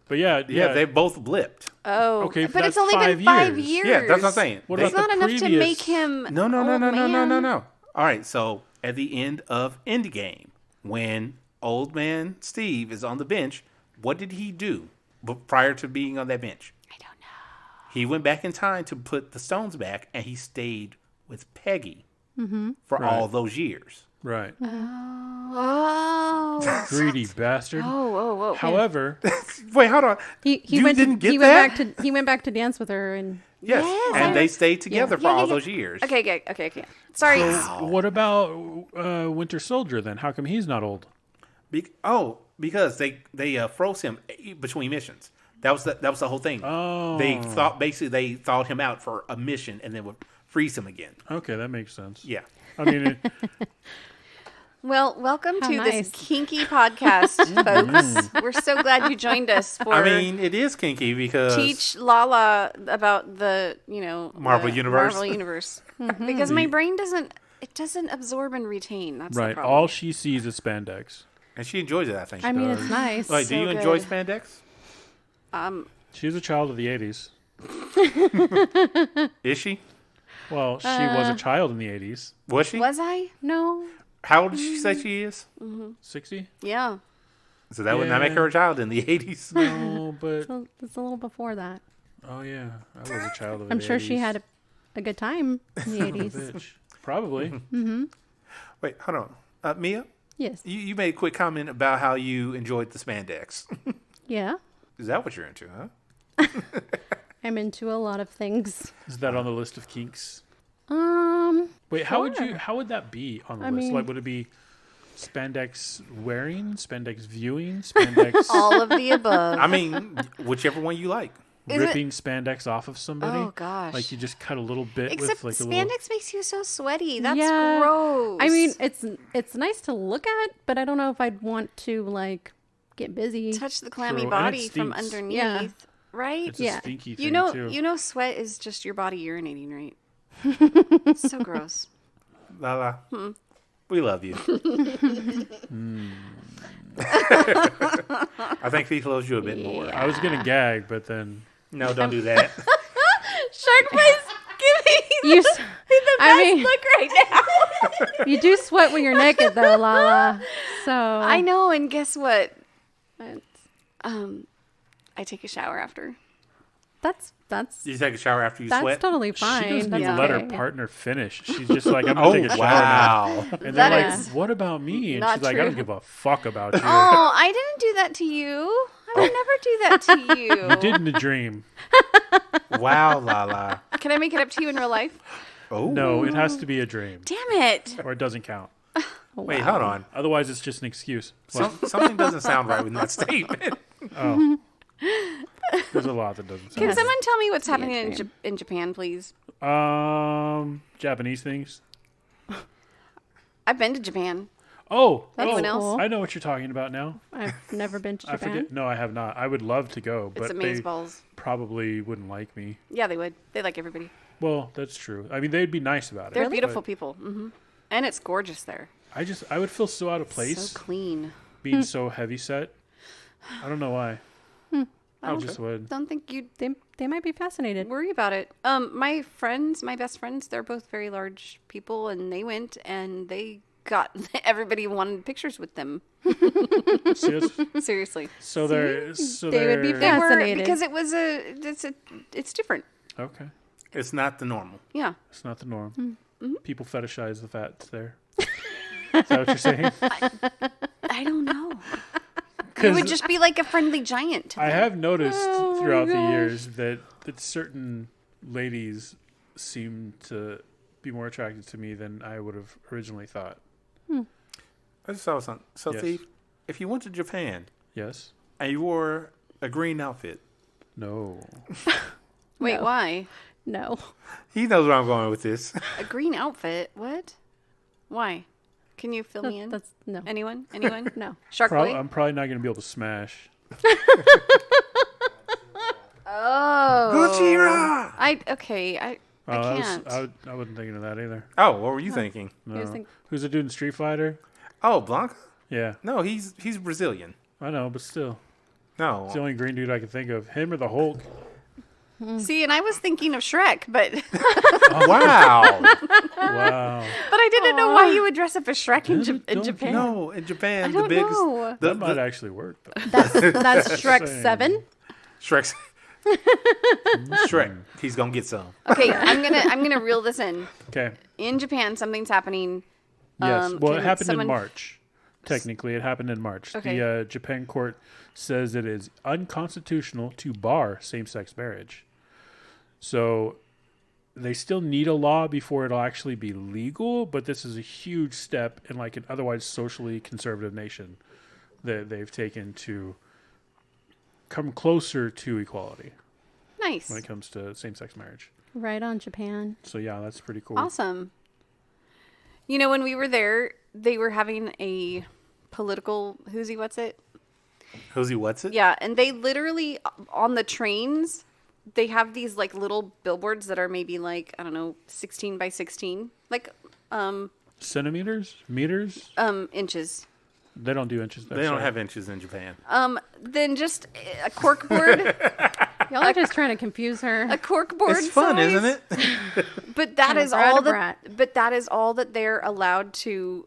But yeah, Yeah, they both blipped. Oh. Okay, but that's it's only been 5 years. years. Yeah, that's what I'm saying. What They- It's not the enough to previous- make him. No. old man. All right, so at the end of Endgame, when old man Steve is on the bench, what did he do prior to being on that bench? I don't know. He went back in time to put the stones back, and he stayed with Peggy for all those years. Right. Oh. Greedy bastard. Oh. However, Wait, hold on. He You went didn't get he that? went back to dance with her and Yes, Yes, and I- they stayed together for Yeah, all yeah. those years. Okay. Sorry. what about Winter Soldier then? How come he's not old? Because they froze him between missions. That was the whole thing. Oh. They thawed him out for a mission and then would freeze him again. Okay, that makes sense. Yeah. I mean, Well, welcome How to nice. this kinky podcast, folks. We're so glad you joined us for I mean, it is kinky because Teach Lala about the, Marvel Universe. Marvel Universe. Because my brain doesn't absorb and retain. That's the right. problem. All she sees is spandex. and she enjoys it. I think. I mean, it's nice. Like, do so you enjoy good. spandex? She's a child of the 80s. Is she? Well, she was a child in the 80s. Was she? Was I? No. How old did she say she is? 60? Yeah. So that would not make her a child in the 80s. No, but... So it's a little before that. Oh, yeah. I was a child of the 80s. I'm sure she had a good time in the 80s. Bitch. Probably. Wait, hold on. Mia, Yes. you made a quick comment about how you enjoyed the spandex. Yeah. Is that what you're into, huh? I'm into a lot of things. Is that on the list of kinks? Wait, Sure. how would that be on the list? mean- Like, would it be spandex wearing, spandex viewing, spandex All of the above. I mean, whichever one you like. Is ripping spandex off of somebody? Oh, gosh. Like, you just cut a little bit Except with like a spandex little... makes you so sweaty. That's Yeah. gross. I mean, it's nice to look at, but I don't know if I'd want to like get busy. touch the clammy True, and it body from stinks. underneath, Yeah. right? It's a Yeah. stinky thing, You too. know, sweat is just your body urinating, right? It's so gross. Lala, we love you. I think he loves you a bit more. I was going to gag, but then... No, don't do that. Shark Boy's giving You, s- the best I mean, look right now. you do sweat when you're naked, though, Lala. So I know, and guess what? It's- I take a shower after. That's You take a shower after you that's sweat? totally fine. She doesn't That's even let her okay. partner finish. She's just like, I'm Oh, going to take a shower now. wow. And That they're like, is what about me? And not she's like, I don't true. give a fuck about you. Oh, I didn't do that to you. I would never do that to you. You did in a dream. Wow, Lala. Can I make it up to you in real life? Oh. No, it has to be a dream. Damn it. Or it doesn't count. Wait, hold on. Otherwise, it's just an excuse. Something doesn't sound right with that statement. Oh. There's a lot that doesn't Can sound someone tell me what's happening dream. in Japan, please? Japanese things. I've been to Japan. Oh, Anyone oh, else? I know what you're talking about now. I've never been to I Japan. forget. No, I have not. I would love to go, It's but they amazeballs. probably wouldn't like me. Yeah, they would. They like everybody. Well, that's true. I mean, they'd be nice about it. They're but beautiful people. And it's gorgeous there. I would feel so out of place So clean. being so heavy set. I don't know why. I just would. Don't think you'd They might be fascinated. worry about it. My best friends, they're both very large people, and they went and they got everybody wanted pictures with them. See, that's- Seriously, so they're They would be they're- they were fascinated. because it's different. Okay, It's not the normal. Yeah, it's not the norm. People fetishize the fats there. Is that what you're saying? I don't know. It would just be like a friendly giant. To I them. have noticed Oh my throughout the gosh. years that certain ladies seem to be more attracted to me than I would have originally thought. I just saw something. So, Yes. Steve, if you went to Japan Yes? and you wore a green outfit, No. Wait, No. why? No. he knows where I'm going with this. A green outfit? What? Why? Can you fill me in? That's no. Anyone? Anyone? No. Shark Boy? I'm probably not going to be able to smash. Oh. Gojira! I Oh, can't. I wasn't thinking of that either. Oh, what were you thinking? No. was thinking- Who's the dude in Street Fighter? Oh, Blanca? Yeah, No, he's Brazilian. I know, but still. No. It's the only green dude I can think of. Him or the Hulk. See, and I was thinking of Shrek, but Wow. Wow. but I didn't know why you would dress up as Shrek in, Don't- in don't Japan. No, in Japan, I the don't biggest. know. The, That might the, actually work, though. That's Shrek saying. 7. Shrek's. Shrek. He's going to get some. Okay, I'm gonna reel this in. Okay. In Japan, something's happening. Yes. Well, it can happened someone- in March. Technically, it happened in March. Okay. The Japan court says it is unconstitutional to bar same-sex marriage. So they still need a law before it'll actually be legal, but this is a huge step in like an otherwise socially conservative nation that they've taken to come closer to equality Nice. when it comes to same-sex marriage. Right on, Japan. So yeah, that's pretty cool. Awesome. You know, when we were there, they were having a political who's what's it? Who's what's it? Yeah, and they literally on the trains, they have these like little billboards that are maybe like, I don't know, 16 by 16, like Centimeters? Meters? inches. They don't do inches there. They don't sorry. have inches in Japan. Then just a corkboard, Y'all are just trying to confuse her. a corkboard. It's fun, size. isn't it? But that is brat all a that. brat. But that is all that they're allowed to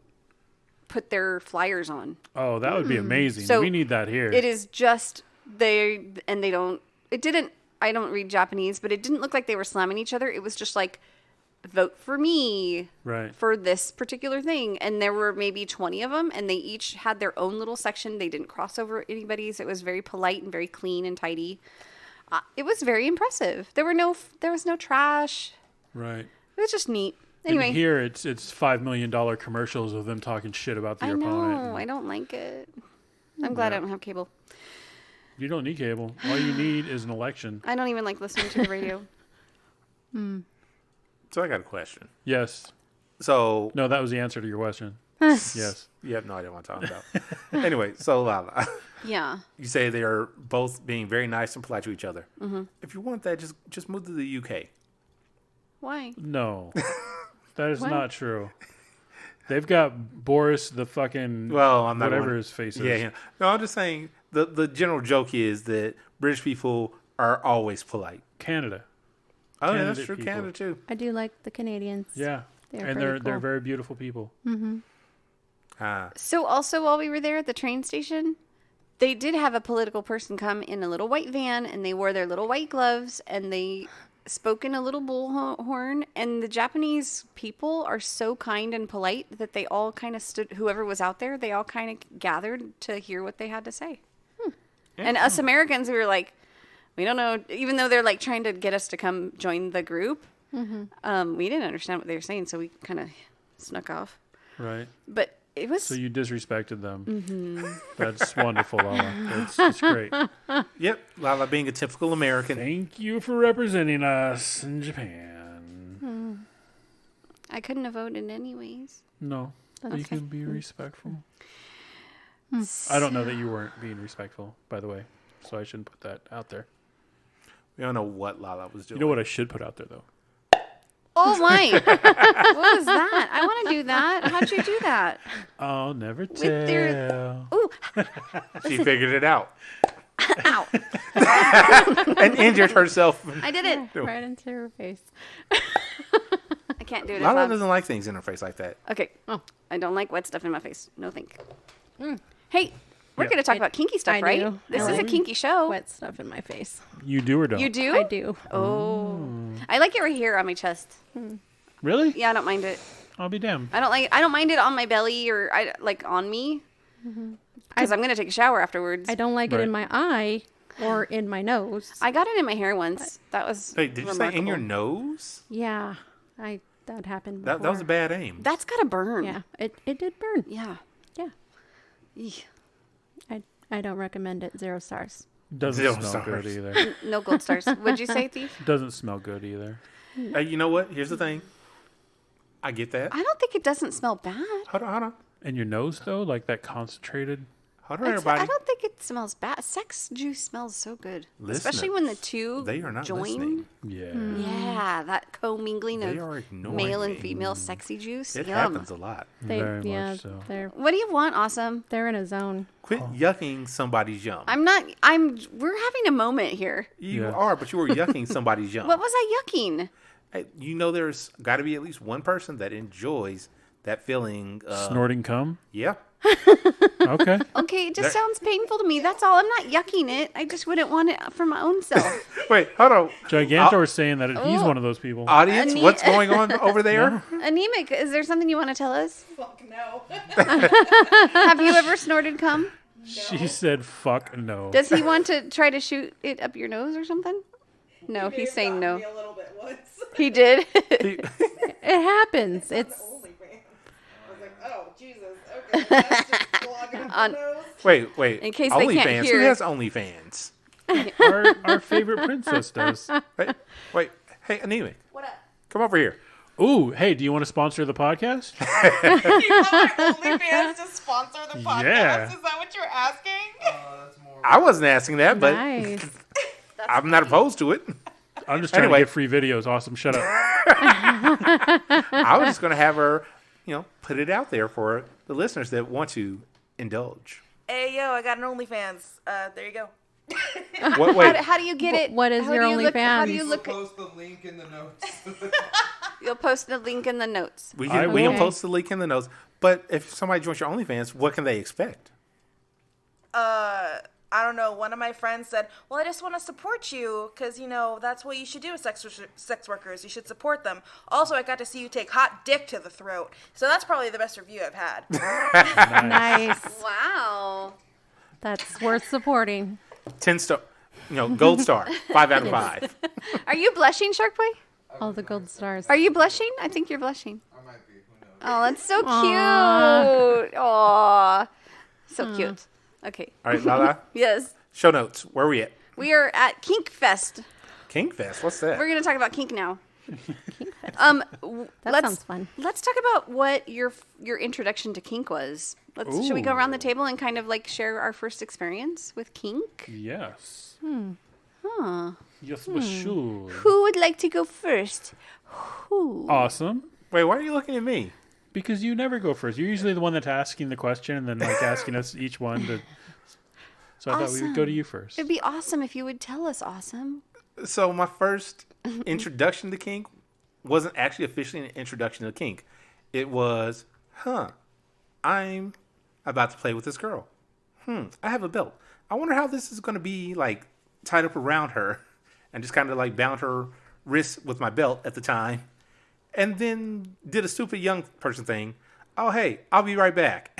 put their flyers on. Oh, that would be amazing. So we need that here. It is just they don't. It didn't. I don't read Japanese, but it didn't look like they were slamming each other. It was just like, vote for me Right. for this particular thing. And there were maybe 20 of them, and they each had their own little section. They didn't cross over anybody's. It was very polite and very clean and tidy. It was very impressive. There was no trash. Right. It was just neat. Anyway, And here it's $5 million commercials of them talking shit about the I opponent. know. I don't like it. I'm glad I don't have cable. You don't need cable. All you need is an election. I don't even like listening to the radio. So I got a question. Yes. So No, that was the answer to your question. Yes. you have no idea what I'm talking about. Anyway, so Lala, Yeah. you say they are both being very nice and polite to each other. Mm-hmm. If you want that, just move to the UK. Why? No. That is not true. They've got Boris the fucking Well, I'm not whatever gonna- his face is. Yeah. No, I'm just saying the general joke is that British people are always polite. Canada. Oh, yeah, Candidate that's true. people. Canada too. I do like the Canadians. Yeah. They're And pretty they're cool. very beautiful people. So also while we were there at the train station, they did have a political person come in a little white van, and they wore their little white gloves, and they spoke in a little bullhorn. And the Japanese people are so kind and polite that they all kind of stood, whoever was out there, they all kind of gathered to hear what they had to say. And us Americans, we were like, we don't know, even though they're like trying to get us to come join the group, we didn't understand what they were saying, so we kind of snuck off. Right. But it was... So you disrespected them. That's wonderful, Lala. It's great. Yep, Lala being a typical American. Thank you for representing us in Japan. I couldn't have voted anyways. No, you can be respectful. I don't know that you weren't being respectful, by the way, so I shouldn't put that out there. We don't know what Lala was doing. You know what I should put out there, though? Oh my! What was that? I want to do that. How'd you do that? I'll never tell. their- Ooh! She figured it out Ow! and injured herself. I did it. Right into her face. I can't do it. Lala As doesn't like things in her face like that. Okay. Oh, I don't like wet stuff in my face. No thank. Hey, we're Yeah. going to talk about kinky stuff, I right? do. This I is a like kinky show. Wet stuff in my face. You do or don't? You do? I do. Oh, I like it right here on my chest. Really? Yeah, I don't mind it. I'll be damned. I don't mind it on my belly or like on me because I'm going to take a shower afterwards. I don't like it Right. in my eye or in my nose. I got it in my hair once. That was Wait, did you say in your remarkable. nose? Yeah, that happened before. That was a bad aim. That's got to burn. Yeah, it did burn. Yeah. Yeah, Eek. I don't recommend it. 0 stars. Doesn't Zero smell good stars. either. No gold stars. What'd you say, Thief? Doesn't smell good either. Hey, you know what? Here's the thing. I get that. I don't think it doesn't smell bad. Hold on. And your nose, though? Like that concentrated? Hold on, everybody. I don't think it smells bad. Sex juice smells so good. Especially when the Listeners, two They are not join. listening. Yeah. Yeah, that commingling They of are ignoring male and me. female sexy juice. It Yum. happens a lot. Very much so. What do you want, Awesome? They're in a zone. Quit yucking somebody's yum. We're having a moment here. You Yeah. are, but you were yucking somebody's yum. What was I yucking? Hey, you know there's got to be at least one person that enjoys that feeling. Snorting cum? Yeah. Okay. Okay, it just sounds painful to me. That's all. I'm not yucking it. I just wouldn't want it for my own self. Wait, hold on. Gigantor's saying that he's one of those people. Audience, what's going on over there? Anemic, is there something you want to tell us? Fuck no. Have you ever snorted cum? She said, fuck no. Does he want to try to shoot it up your nose or something? No, he's saying no. Me a little bit once. He did. It happens. It's OnlyFans. I was like, oh Jesus. Okay, that's just clogging up On- the nose. Wait. In case they can't OnlyFans. hear. Who has OnlyFans? Our favorite princess does. Wait. Hey, anemic. What up? Come over here. Ooh, hey, do you want to sponsor the podcast? You want my OnlyFans to sponsor the podcast? Yeah. Is that what you're asking? That's more. I wasn't asking that, but Nice. I'm not opposed to it. I'm just trying to get free videos. Awesome. Shut up. I was just going to have her, put it out there for the listeners that want to indulge. Hey, yo, I got an OnlyFans. There you go. Wait. How do you get it? What is How your do you look- How do OnlyFans? you We'll look? post the link in the notes. You'll post the link in the notes. We I can will. post the link in the notes. But if somebody joins your OnlyFans, what can they expect? I don't know. One of my friends said, well, I just want to support you because, that's what you should do with sex workers. You should support them. Also, I got to see you take hot dick to the throat. So that's probably the best review I've had. Nice. Wow. That's worth supporting. 10 star, gold star, 5 out of 5. Are you blushing, Shark Boy? All the gold stars. Are you blushing? I think you're blushing. I might be. Who knows? Oh, that's so Aw. cute. Aw. So cute. Okay. All right, Lala, Yes. show notes. Where are we at? We are at Kink Fest. Kink Fest. What's that? We're going to talk about kink now. That sounds fun. Let's talk about what your introduction to kink was. Should we go around the table and kind of like share our first experience with kink? Yes. Huh. Yes, we should. Who would like to go first? Who? Awesome. Wait, why are you looking at me? Because you never go first. You're usually the one that's asking the question and then asking us each one to. So I thought we would go to you first. It'd be awesome if you would tell us. Awesome. So my first introduction to kink wasn't actually officially an introduction to kink. It was, I'm about to play with this girl. I have a belt. I wonder how this is going to be like tied up around her, and just kind of like bound her wrists with my belt at the time. And then did a stupid young person thing. Oh, hey, I'll be right back.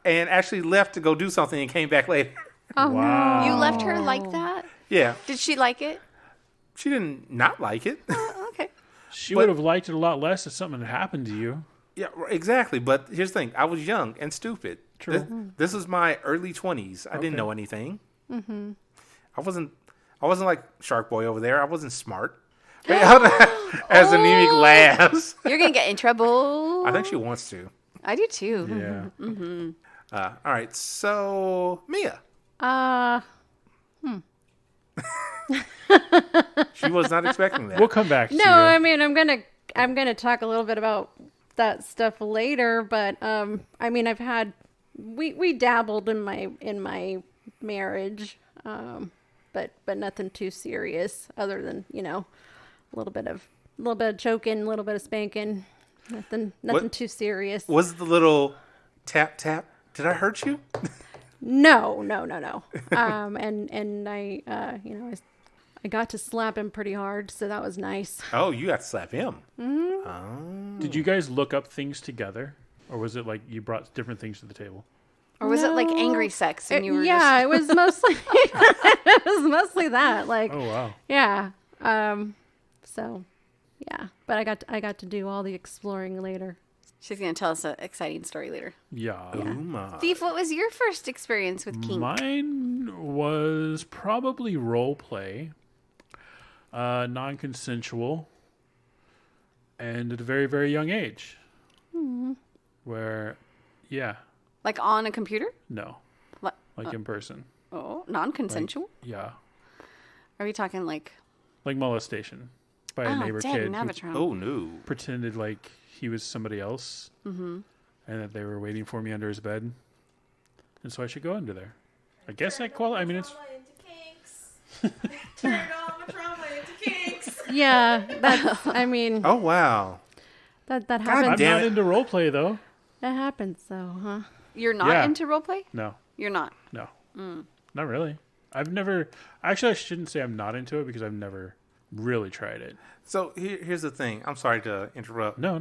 And actually left to go do something and came back later. Oh, Wow. You left her like that? Yeah. Did she like it? She didn't not like it. Okay. She would have liked it a lot less if something had happened to you. Yeah, exactly. But here's the thing. I was young and stupid. True. This is my early 20s. I didn't know anything. Mm-hmm. I wasn't like Shark Boy over there. I wasn't smart. As Anemic laughs. You're going to get in trouble. I think she wants to. I do too. Yeah. Mm-hmm. All right. So, Mia. She was not expecting that. We'll come back to No, you. I mean I'm gonna talk a little bit about that stuff later, but I mean I've had we dabbled in my marriage, but nothing too serious other than a little bit of choking, a little bit of spanking, nothing too serious. Was the little tap tap? Did I hurt you? No. And I got to slap him pretty hard, so that was nice. Oh, you got to slap him. Did you guys look up things together? Or was it like you brought different things to the table? Or was it like angry sex and you were it was mostly it was mostly that. Like, Oh, wow. yeah. So, yeah. But I got to do all the exploring later. She's going to tell us an exciting story later. Yeah. Oh, my. Thief, what was your first experience with kink? Mine was probably role play, non-consensual, and at a very, very young age. Where, yeah, Like on a computer? no, What? like in person. Oh, non-consensual? Yeah, Are we talking like... like molestation by a neighbor dang, kid who Navatron. Oh, no. pretended like he was somebody else, and that they were waiting for me under his bed, and so I should go under there. I guess that qualifies. I mean, it's Turned all my trauma into kinks. Yeah, that's. I mean, Oh, wow. that I'm happens. damn not it. into role play though. That happens, though, huh? You're not Yeah. into roleplay? No, You're not. no, not really. I've never. Actually, I shouldn't say I'm not into it because I've never really tried it. So, here's the thing. I'm sorry to interrupt. No.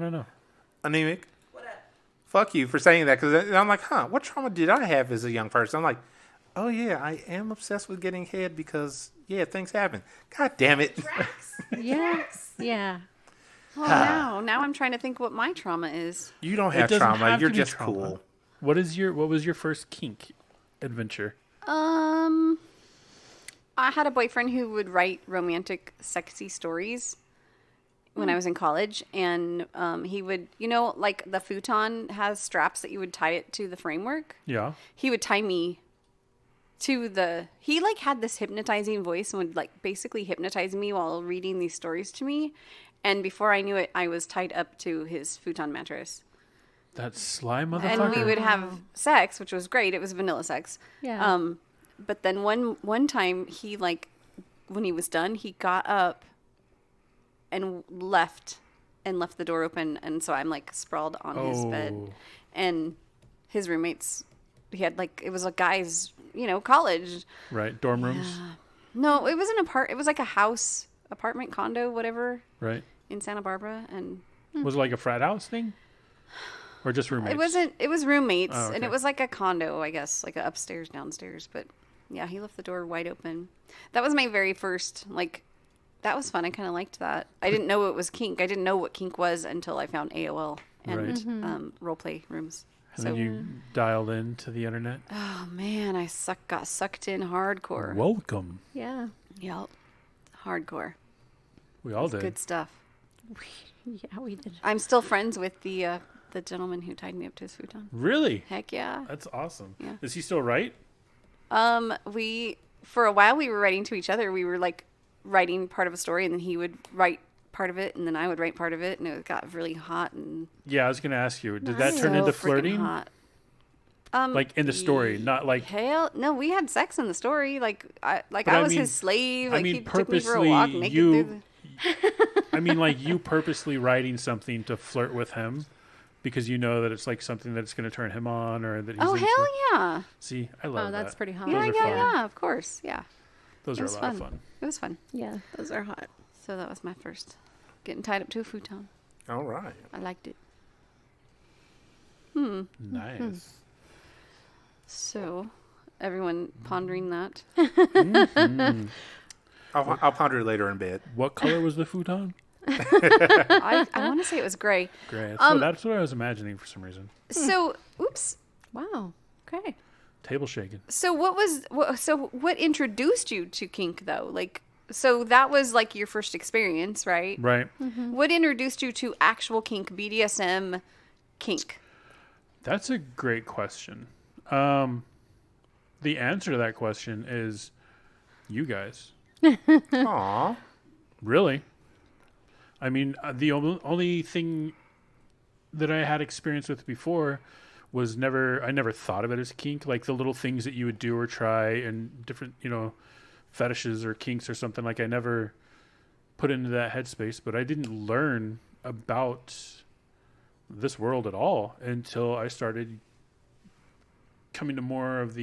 Anemic, What up? fuck you for saying that. Because I'm like, what trauma did I have as a young person? I'm like, oh, yeah, I am obsessed with getting head because, yeah, things happen. God damn it. Yes. Yeah. Oh, now I'm trying to think what my trauma is. You don't It have doesn't trauma. have You're to be just trauma. cool. What was your first kink adventure? I had a boyfriend who would write romantic, sexy stories when I was in college, and he would, like the futon has straps that you would tie it to the framework. Yeah. He would tie me to he like had this hypnotizing voice and would like basically hypnotize me while reading these stories to me. And before I knew it, I was tied up to his futon mattress. That sly motherfucker. And we would have sex, which was great. It was vanilla sex. Yeah. But then one time he like, when he was done, he got up and left the door open. And so I'm like sprawled on his bed, and his roommates, he had like, it was a guy's, college. Right. Dorm rooms. No, it was it was like a house, apartment, condo, whatever. Right. In Santa Barbara. And was it like a frat house thing? Or just roommates? It was roommates, Oh, okay. and it was like a condo, I guess, like a upstairs, downstairs. But yeah, he left the door wide open. That was my very first, that was fun. I kind of liked that. I didn't know it was kink. I didn't know what kink was until I found AOL and role play rooms. And then you dialed into the internet. Oh man, I got sucked in hardcore. Welcome. Yeah. Yep, hardcore. We all did. Good stuff. Yeah, we did. I'm still friends with the gentleman who tied me up to his futon. Really? Heck yeah. That's awesome. Yeah. Is he still right? For a while we were writing to each other. We were like writing part of a story, and then he would write part of it, and then I would write part of it, and it got really hot. And Yeah, I was going to ask you, did that turn into flirting? Hot. Like in the story, not like... Hell, no, we had sex in the story. I I was mean- his slave. I Like mean, he took me for a walk naked through I mean, like you purposely writing something to flirt with him because you know that it's like something that's going to turn him on or that he's Oh, into. hell yeah. See, I love that. Oh, that's pretty hot. Those are fun. Yeah, of course. Yeah. Those It are a was lot of fun. It was fun. Yeah, those are hot. So that was my first getting tied up to a futon. All right. I liked it. Nice. So, everyone pondering that. I'll ponder it later in bed. What color was the futon? I want to say it was gray. Gray. That's what I was imagining for some reason. So, oops. Wow. Okay. Table shaking. So what introduced you to kink though? Like, so that was like your first experience, right? Right. What introduced you to actual kink, BDSM kink? That's a great question. The answer to that question is you guys. Aw. Really? I mean, the only thing that I had experience with before was I never thought of it as kink, like the little things that you would do or try and different, fetishes or kinks or something. Like I never put into that headspace, but I didn't learn about this world at all until I started coming to more of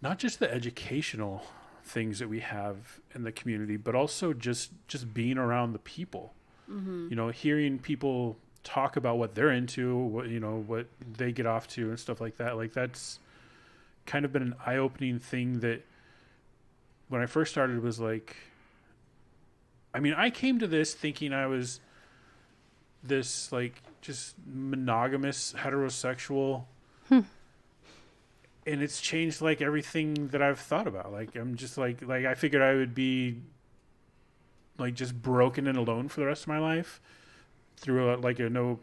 not just the educational things that we have in the community, but also just being around the people. Hearing people talk about what they're into, what they get off to and stuff like that. Like that's kind of been an eye-opening thing that when I first started was like, I mean, I came to this thinking I was this like just monogamous heterosexual and it's changed like everything that I've thought about. Like I'm just like I figured I would be like just broken and alone for the rest of my life through no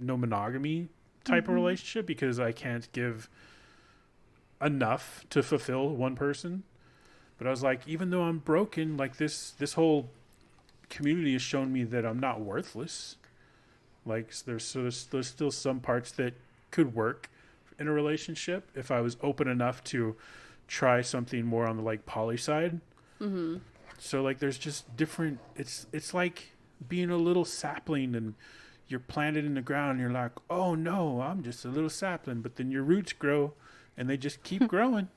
monogamy type of relationship because I can't give enough to fulfill one person. But I was like, even though I'm broken, like this whole community has shown me that I'm not worthless. Like there's still some parts that could work in a relationship if I was open enough to try something more on the like poly side. So like there's just different. It's like being a little sapling and you're planted in the ground and you're like, oh no, I'm just a little sapling. But then your roots grow and they just keep growing.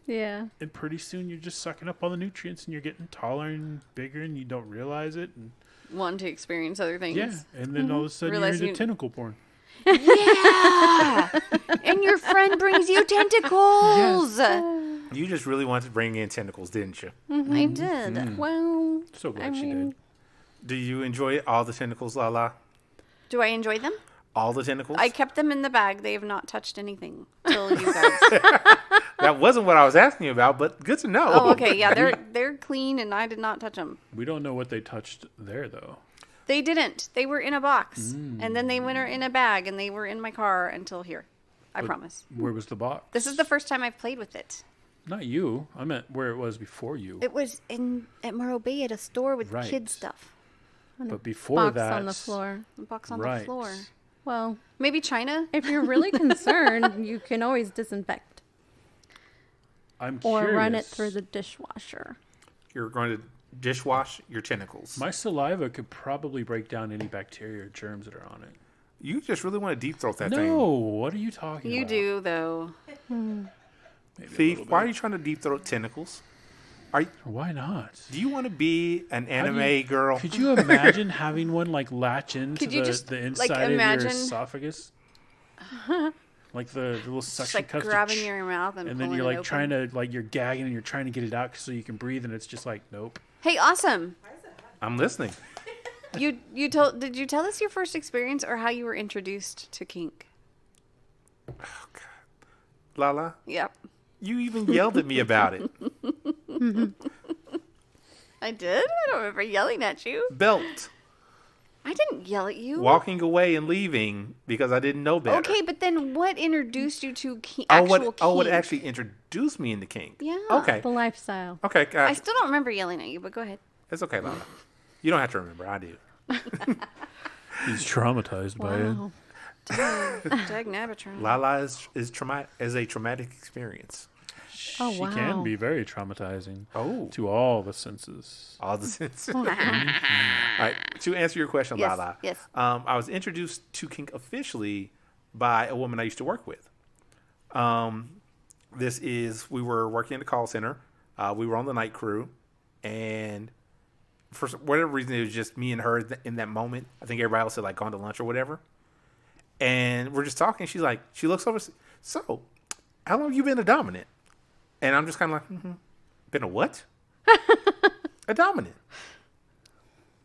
Yeah. And pretty soon you're just sucking up all the nutrients and you're getting taller and bigger and you don't realize it. And Want to experience other things. yeah. And then all of a sudden Realize you're into tentacle porn. Yeah. And your friend brings you tentacles. You just really wanted to bring in tentacles, didn't you? I did. Well, So glad she did. Do you enjoy all the tentacles, Lala? Do I enjoy them? All the tentacles? I kept them in the bag. They have not touched anything till you guys. That wasn't what I was asking you about, but good to know. Oh, okay. Yeah, they're clean, and I did not touch them. We don't know what they touched there, though. They didn't. They were in a box, and then they went in a bag, and they were in my car until here. I promise. Where was the box? This is the first time I've played with it. Not you. I meant where it was before you. It was at Morro Bay at a store with Right. kid stuff. But before Box that, on the floor. A box on Right. the floor. Well, Maybe China. if you're really concerned, you can always disinfect I'm or curious. run it through the dishwasher. You're going to dishwash your tentacles. My saliva could probably break down any bacteria or germs that are on it. You just really want to deep throat that No, thing. what are you talking You about? do, though. Maybe a Thief, little why are bit. you trying to deep throat tentacles? Why not? Do you want to be an How do anime you- girl? Could you imagine having one like latch into Could you the, just, the like, inside of imagine- your esophagus? Like the little Just suction like cups. grabbing your mouth and and then pulling you're it like open. trying to you're gagging and you're trying to get it out so you can breathe and it's just like nope. Hey, awesome. I'm listening. Did you tell us your first experience or how you were introduced to kink? Lala, Yep. you even yelled at me about it. I did? I don't remember yelling at you. Belt. I didn't yell at you. Walking away and leaving because I didn't know better. Okay, but then what introduced you to actual kink? What actually introduced me into kink? Yeah. Okay. The lifestyle. Okay. I still don't remember yelling at you, but go ahead. It's okay, Lala. You don't have to remember. I do. He's traumatized by it. Wow. Dag Nabatron. Lala is a traumatic experience. Oh, She wow. can be very traumatizing. Oh. To all the senses. All the senses. All right. To answer your question, Yes, Lala. yes. I was introduced to kink officially by a woman I used to work with. We were working in the call center. We were on the night crew, and for whatever reason, it was just me and her in that moment. I think everybody else had like gone to lunch or whatever. And we're just talking. She looks over. So, how long have you been a dominant? And I'm just kind of like, been a what? A dominant.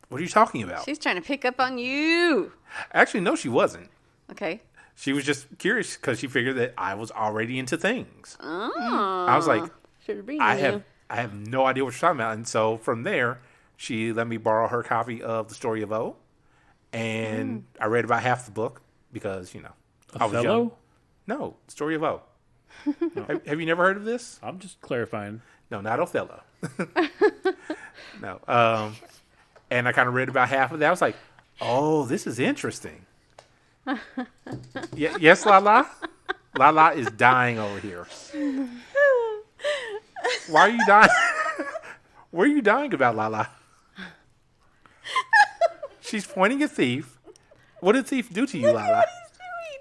What are you talking about? She's trying to pick up on you. Actually, no, she wasn't. Okay. She was just curious because she figured that I was already into things. Oh. I was like, Should be I have no idea what you're talking about. And so from there, she let me borrow her copy of The Story of O. And I read about half the book because, I was young. Othello? No, Story of O. Have you never heard of this? I'm just clarifying. No, not Othello. No. And I kind of read about half of that. I was like, oh, this is interesting. Yes, Lala? Lala is dying over here. Why are you dying? What are you dying about, Lala? She's pointing at Thief. What did Thief do to you, Lala?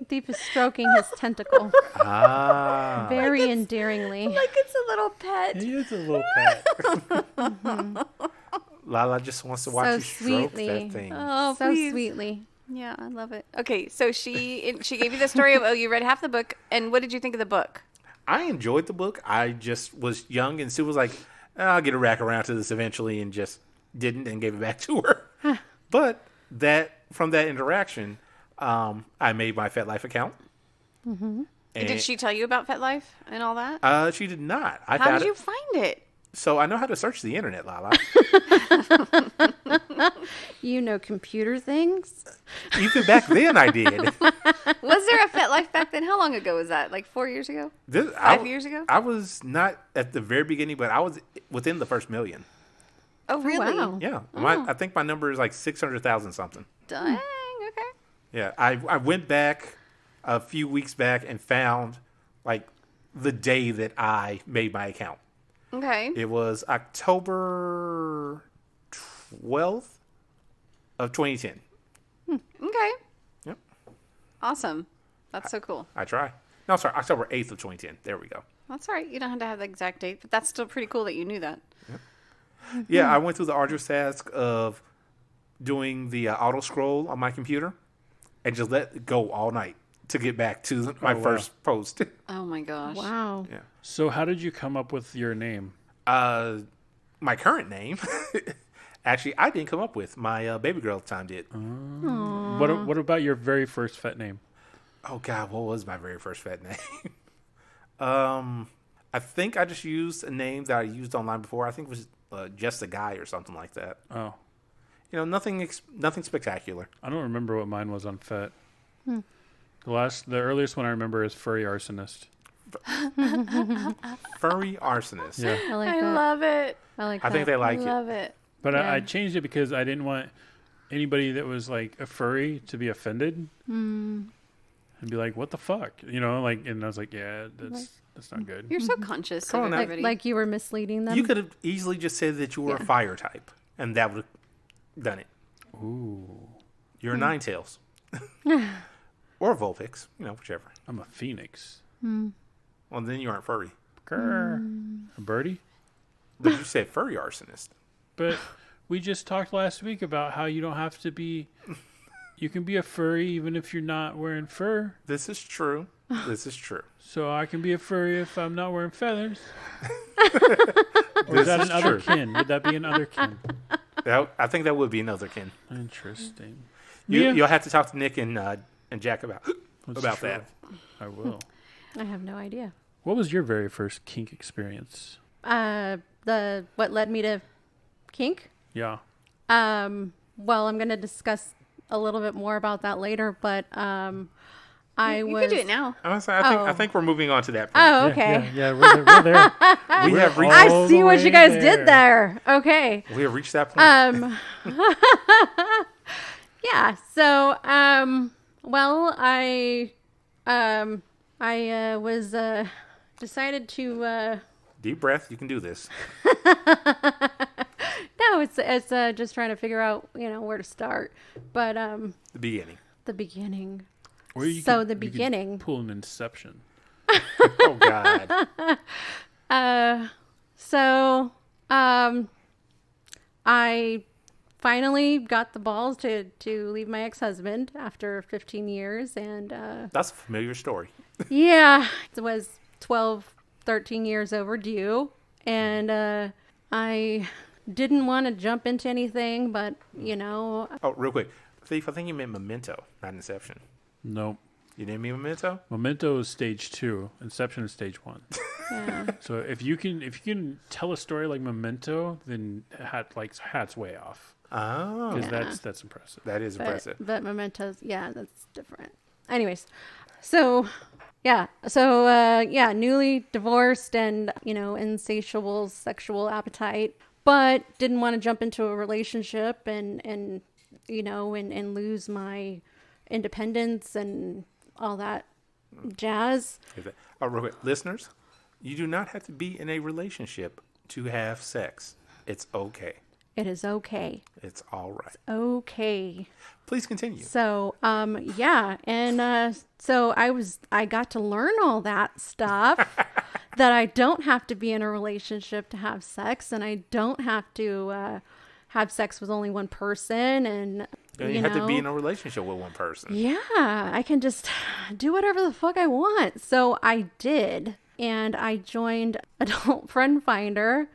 Thief is stroking his tentacle Ah. very endearingly. Like it's a little pet. He is a little pet. Lala just wants to watch So you stroke sweetly. that thing. Oh, so please. sweetly. Yeah, I love it. Okay, so she gave you the story of you read half the book, and what did you think of the book? I enjoyed the book. I just was young, and Sue was like, I'll get a rack around to this eventually, and just didn't and gave it back to her. But from that interaction, I made my FetLife account. Mm-hmm. And Did she tell you about FetLife and all that? She did not. How did you find it? So I know how to search the internet, Lala. You know computer things? Even back then, I did. Was there a FetLife back then? How long ago was that? Like 4 years ago? 5 years ago? I was not at the very beginning, but I was within the first million. Oh, really? Wow. Yeah. Oh. I think my number is like 600,000 something. Dang, okay. Yeah. I went back a few weeks back and found like the day that I made my account. Okay. It was October 12th of 2010. Okay. Yep. Awesome. That's so cool. I try. No, sorry, October 8th of 2010. There we go. That's all right. You don't have to have the exact date, but that's still pretty cool that you knew that. Yeah, I went through the arduous task of doing the auto scroll on my computer and just let it go all night to get back to my first post. Oh my gosh. Wow. Yeah. So how did you come up with your name? My current name, actually, I didn't come up with. My baby girl at the time did. What about your very first fet name? Oh God, what was my very first fat name? I I think I just used a name that I used online before. I think it was Just a Guy or something like that. Oh. Nothing spectacular. I don't remember what mine was on FET. The earliest one I remember is Furry Arsonist. Furry Arsonist. Yeah. I love it. I think they like I it. love it. But I changed it because I didn't want anybody that was like a furry to be offended and be like, "What the fuck?" And I was like, "Yeah, that's not good." You're so conscious Come of on now. everybody. Like you were misleading them. You could have easily just said that you were a fire type, and that would have done it. Ooh, You're a Ninetales. Or a Vulpix, whichever. I'm a phoenix. Well, then you aren't furry. Grr. A birdie. But you said furry arsonist. But we just talked last week about how you don't have to be. You can be a furry even if you're not wearing fur. This is true. This is true. So I can be a furry if I'm not wearing feathers. Or This is that is another true. kin? Would that be another kin? I think that would be another kin. Interesting. You'll have to talk to Nick and Jack about That's that. true. I will. I have no idea. What was your very first kink experience? What led me to kink? Yeah. Well, I'm going to discuss a little bit more about that later, but you can do it now. I think we're moving on to that point. Oh, okay. Yeah, we're there. We have reached. I see what you guys way did there. Okay. We have reached that point. Yeah. So, well, I was decided to. Deep breath. You can do this. No, it's just trying to figure out where to start, but The beginning. the beginning. Or you So could- the you could beginning. pull an Inception. Oh God. So, I finally got the balls to leave my ex-husband after 15 years. And, That's a familiar story. yeah, it was 12, 13 years overdue. And, I didn't want to jump into anything, but, Oh, real quick. Thief, I think you meant Memento, not Inception. Nope. You didn't mean Memento? Memento is stage 2. Inception is stage 1. yeah. So if you can tell a story like Memento, then hat's way off. Oh. Because that's impressive. That is impressive. But Mementos, yeah, that's different. Anyways, so newly divorced and, insatiable sexual appetite, but didn't want to jump into a relationship and lose my independence and all that jazz. Oh, real quick. Listeners, you do not have to be in a relationship to have sex. It's okay. It is okay. It's all right. Okay. Please continue. So, yeah. And, so I got to learn all that stuff that I don't have to be in a relationship to have sex, and I don't have to, have sex with only one person. And, You have to be in a relationship with one person. yeah, I can just do whatever the fuck I want. So I did. And I joined Adult Friend Finder.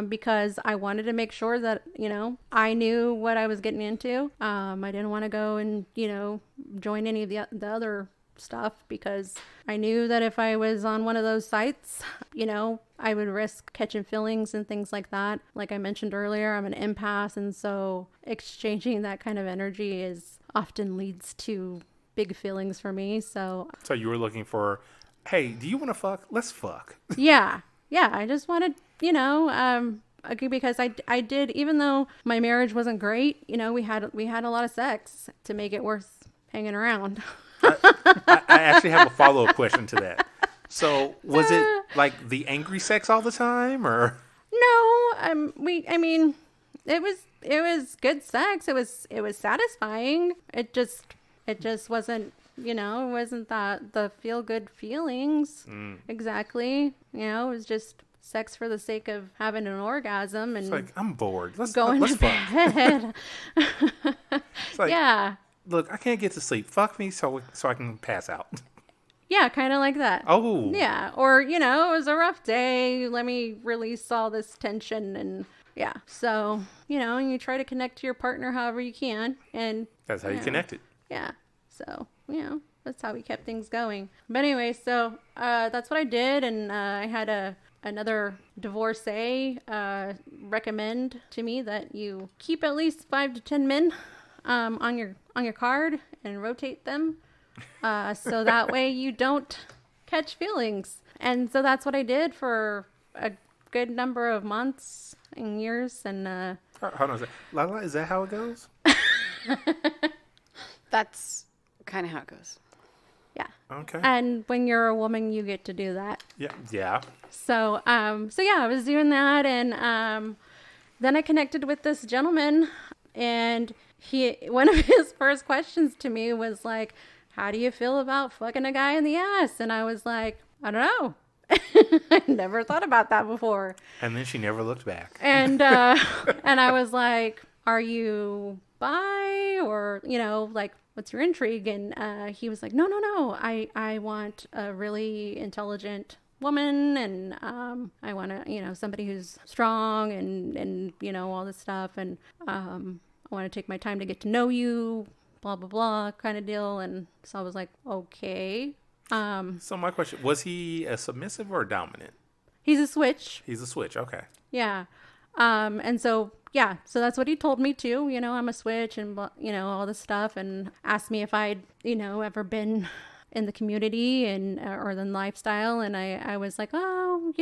Because I wanted to make sure that, I knew what I was getting into. I didn't want to go and, join any of the other stuff, because I knew that if I was on one of those sites, I would risk catching feelings and things like that. Like I mentioned earlier, I'm an empath. And so exchanging that kind of energy often leads to big feelings for me. So you were looking for, hey, do you want to fuck? Let's fuck. yeah, I just wanted, because I did, even though my marriage wasn't great, we had a lot of sex to make it worth hanging around. I actually have a follow-up question to that. So was it like the angry sex all the time, or? No, it was good sex. It was satisfying. It just wasn't, it wasn't the feel good feelings. Exactly. It was just sex for the sake of having an orgasm and It's like, I'm bored. Let's going let's to fuck. bed. It's like, Yeah. Look, I can't get to sleep. Fuck me so I can pass out. Yeah, kind of like that. Oh. Yeah. Or, it was a rough day. Let me release all this tension. And yeah. So, you try to connect to your partner however you can. And That's how you connect it. yeah. So, that's how we kept things going. But anyway, so that's what I did, and I had another divorcee recommend to me that you keep at least 5 to 10 men on your card and rotate them, so that way you don't catch feelings. And so that's what I did for a good number of months and years. And hold on a second. Lala, is that how it goes? That's kind of how it goes. Yeah. Okay. And when you're a woman, you get to do that. Yeah. Yeah. So yeah, I was doing that, and then I connected with this gentleman, and one of his first questions to me was like, "How do you feel about fucking a guy in the ass?" And I was like, "I don't know." I never thought about that before. And then she never looked back. And and I was like, "Are you bi, or like, what's your intrigue?" And he was like, no, I want a really intelligent woman, and I want to somebody who's strong, and all this stuff, and I want to take my time to get to know you, blah blah blah kind of deal. And so I was like, okay. So my question, was he a submissive or a dominant? He's a switch. He's a switch. Okay. Yeah. And so, yeah, so that's what he told me too. I'm a switch, and, all this stuff, and asked me if I'd, ever been in the community or the lifestyle. And I was like, oh,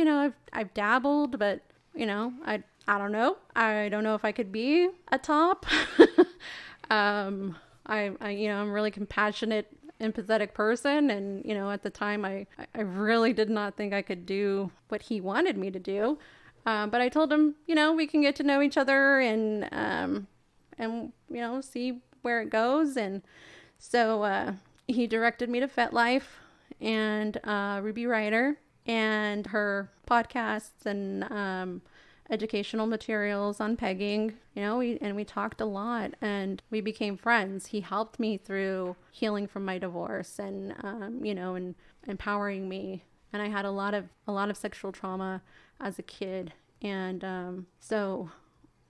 I've dabbled, but, I don't know. I don't know if I could be a top. I'm a really compassionate, empathetic person. And, at the time I really did not think I could do what he wanted me to do. But I told him, we can get to know each other and see where it goes. And so he directed me to FetLife and Ruby Ryder and her podcasts and educational materials on pegging, we talked a lot, and we became friends. He helped me through healing from my divorce and, and empowering me. And I had a lot of sexual trauma as a kid. And so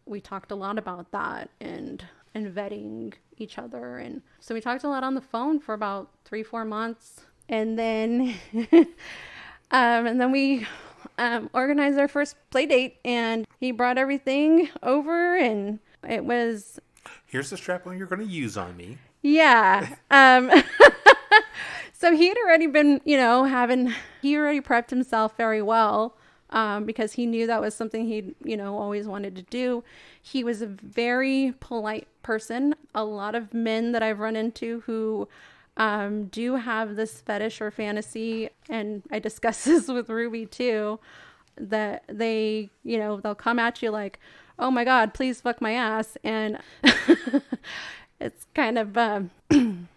we talked a lot about that and vetting each other. And so we talked a lot on the phone for about 3-4 months. And then we organized our first play date, and he brought everything over, and it was... Here's the strap-on you're going to use on me. Yeah. So he had already been, he already prepped himself very well, because he knew that was something he'd, always wanted to do. He was a very polite person. A lot of men that I've run into who do have this fetish or fantasy, and I discuss this with Ruby too, that they, they'll come at you like, oh my God, please fuck my ass. And it's kind of,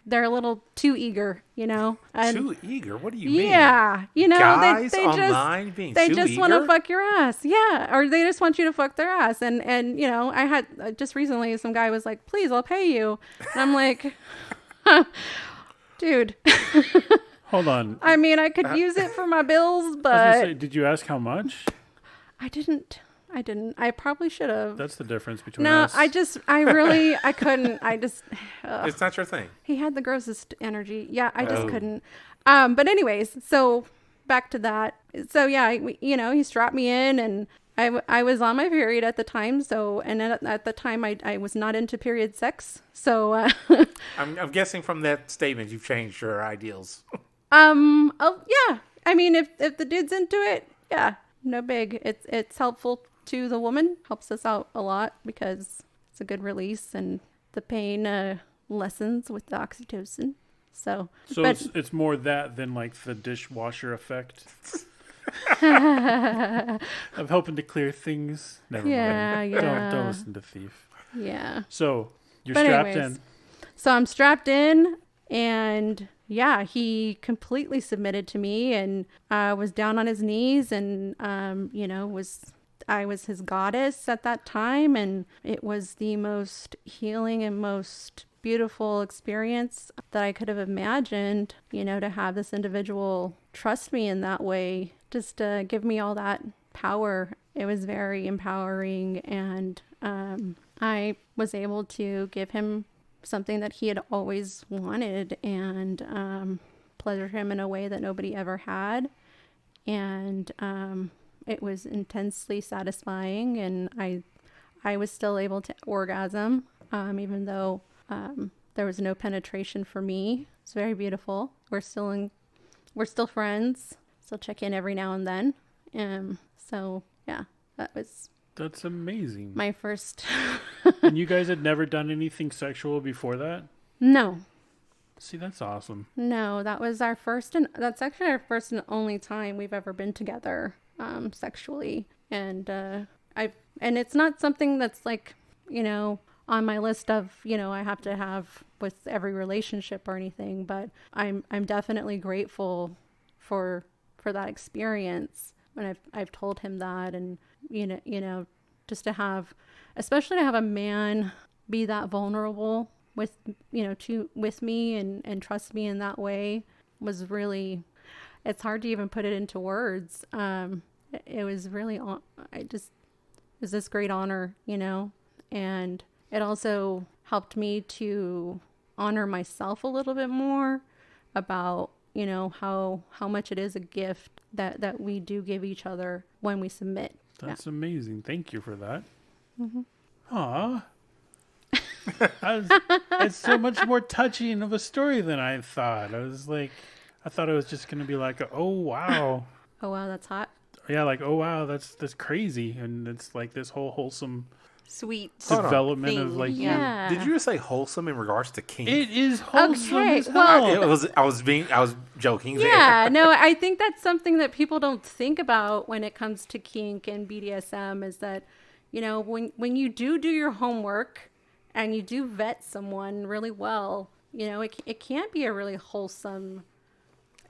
they're a little too eager, And, too eager? What do you mean? Yeah. Guys they online just, being they too just eager? want to fuck your ass. Yeah. Or they just want you to fuck their ass. And I had just recently, some guy was like, please, I'll pay you. And I'm like, dude. Hold on. I mean, I could use it for my bills, I was but gonna say, did you ask how much? I didn't. I probably should have. That's the difference between No, us. I couldn't. It's not your thing. He had the grossest energy. Yeah, I just couldn't. But anyways, so back to that. So yeah, he strapped me in, and I was on my period at the time. So, and at the time I was not into period sex. So, I'm guessing from that statement you've changed your ideals. Oh yeah. I mean, if the dude's into it, yeah, no big. It's helpful to the woman, helps us out a lot because it's a good release, and the pain lessens with the oxytocin. So it's more that than like the dishwasher effect of helping to clear things. Never mind. Yeah. Don't listen to Thief. Yeah. So you're strapped in. So I'm strapped in, and yeah, he completely submitted to me, and was down on his knees, and I was his goddess at that time, and it was the most healing and most beautiful experience that I could have imagined, to have this individual trust me in that way, just to give me all that power. It was very empowering, and I was able to give him something that he had always wanted, and pleasured him in a way that nobody ever had. And it was intensely satisfying, and I was still able to orgasm, even though there was no penetration for me. It's very beautiful. We're still friends. Still check in every now and then. So yeah, That's amazing. my first. And you guys had never done anything sexual before that? No, See, that's awesome. no, that was our first, and that's actually our first and only time we've ever been together, sexually. And and it's not something that's like, on my list of, I have to have with every relationship or anything, but I'm definitely grateful for that experience. And I've told him that, and just to have, especially to have a man be that vulnerable with with me and trust me in that way was really, it's hard to even put it into words. It was really, it was this great honor, and it also helped me to honor myself a little bit more about, how much it is a gift that we do give each other when we submit. That's amazing. Thank you for that. Mm-hmm. Aw. It's so much more touching of a story than I thought. I thought it was just going to be like, oh, wow. Oh, wow, that's hot. Yeah, like, oh, wow, that's crazy. And it's like this whole wholesome Sweet development thing. of like, Yeah. Did you just say wholesome in regards to kink? it is wholesome Okay, as hell. well- I was joking there. Yeah, no, I think that's something that people don't think about when it comes to kink and BDSM is that, when you do your homework and you do vet someone really well, it can be a really wholesome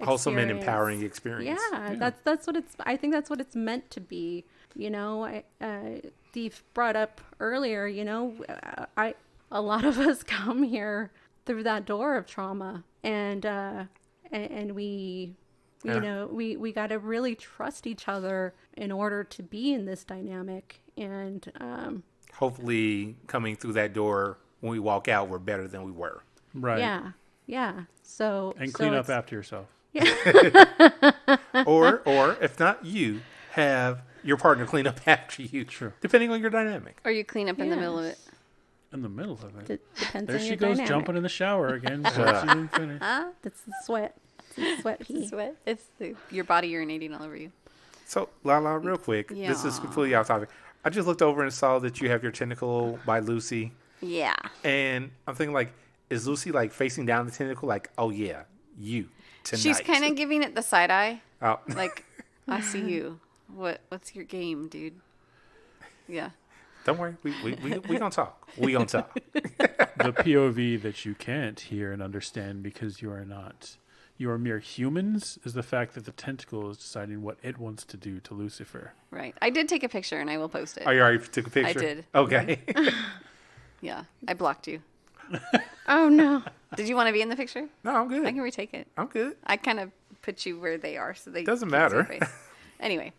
and experience. empowering experience. Yeah, that's what I think that's what it's meant to be. Steve brought up earlier, a lot of us come here through that door of trauma, and we, we got to really trust each other in order to be in this dynamic. And Hopefully, coming through that door when we walk out, we're better than we were. Right. yeah. So And clean up after yourself. Or if not you, have your partner clean up after you. True. Depending on your dynamic. Or you clean up in the middle of it. In the middle of it. Depends There on she your goes, dynamic. jumping in the shower again. So she didn't finish. That's the sweat. It's the sweat pee. Sweat. It's your body urinating all over you. So, Lala, real quick. This is Yeah. completely off topic. I just looked over and saw that you have your tentacle by Lucy. Yeah. And I'm thinking, like, is Lucy, like, facing down the tentacle? Like, oh, yeah, you tonight. She's kind of giving it the side eye. Oh. Like, I see you. What's your game, dude? Yeah. Don't worry. We gonna talk. We gonna talk. The POV that you can't hear and understand because you are mere humans is the fact that the tentacle is deciding what it wants to do to Lucifer. Right. I did take a picture and I will post it. Oh, you already took a picture? I did. Okay. Yeah. I blocked you. Oh no. Did you want to be in the picture? No, I'm good. I can retake it. I'm good. I kind of put you where they are so they Doesn't can't see your matter. face. Anyway,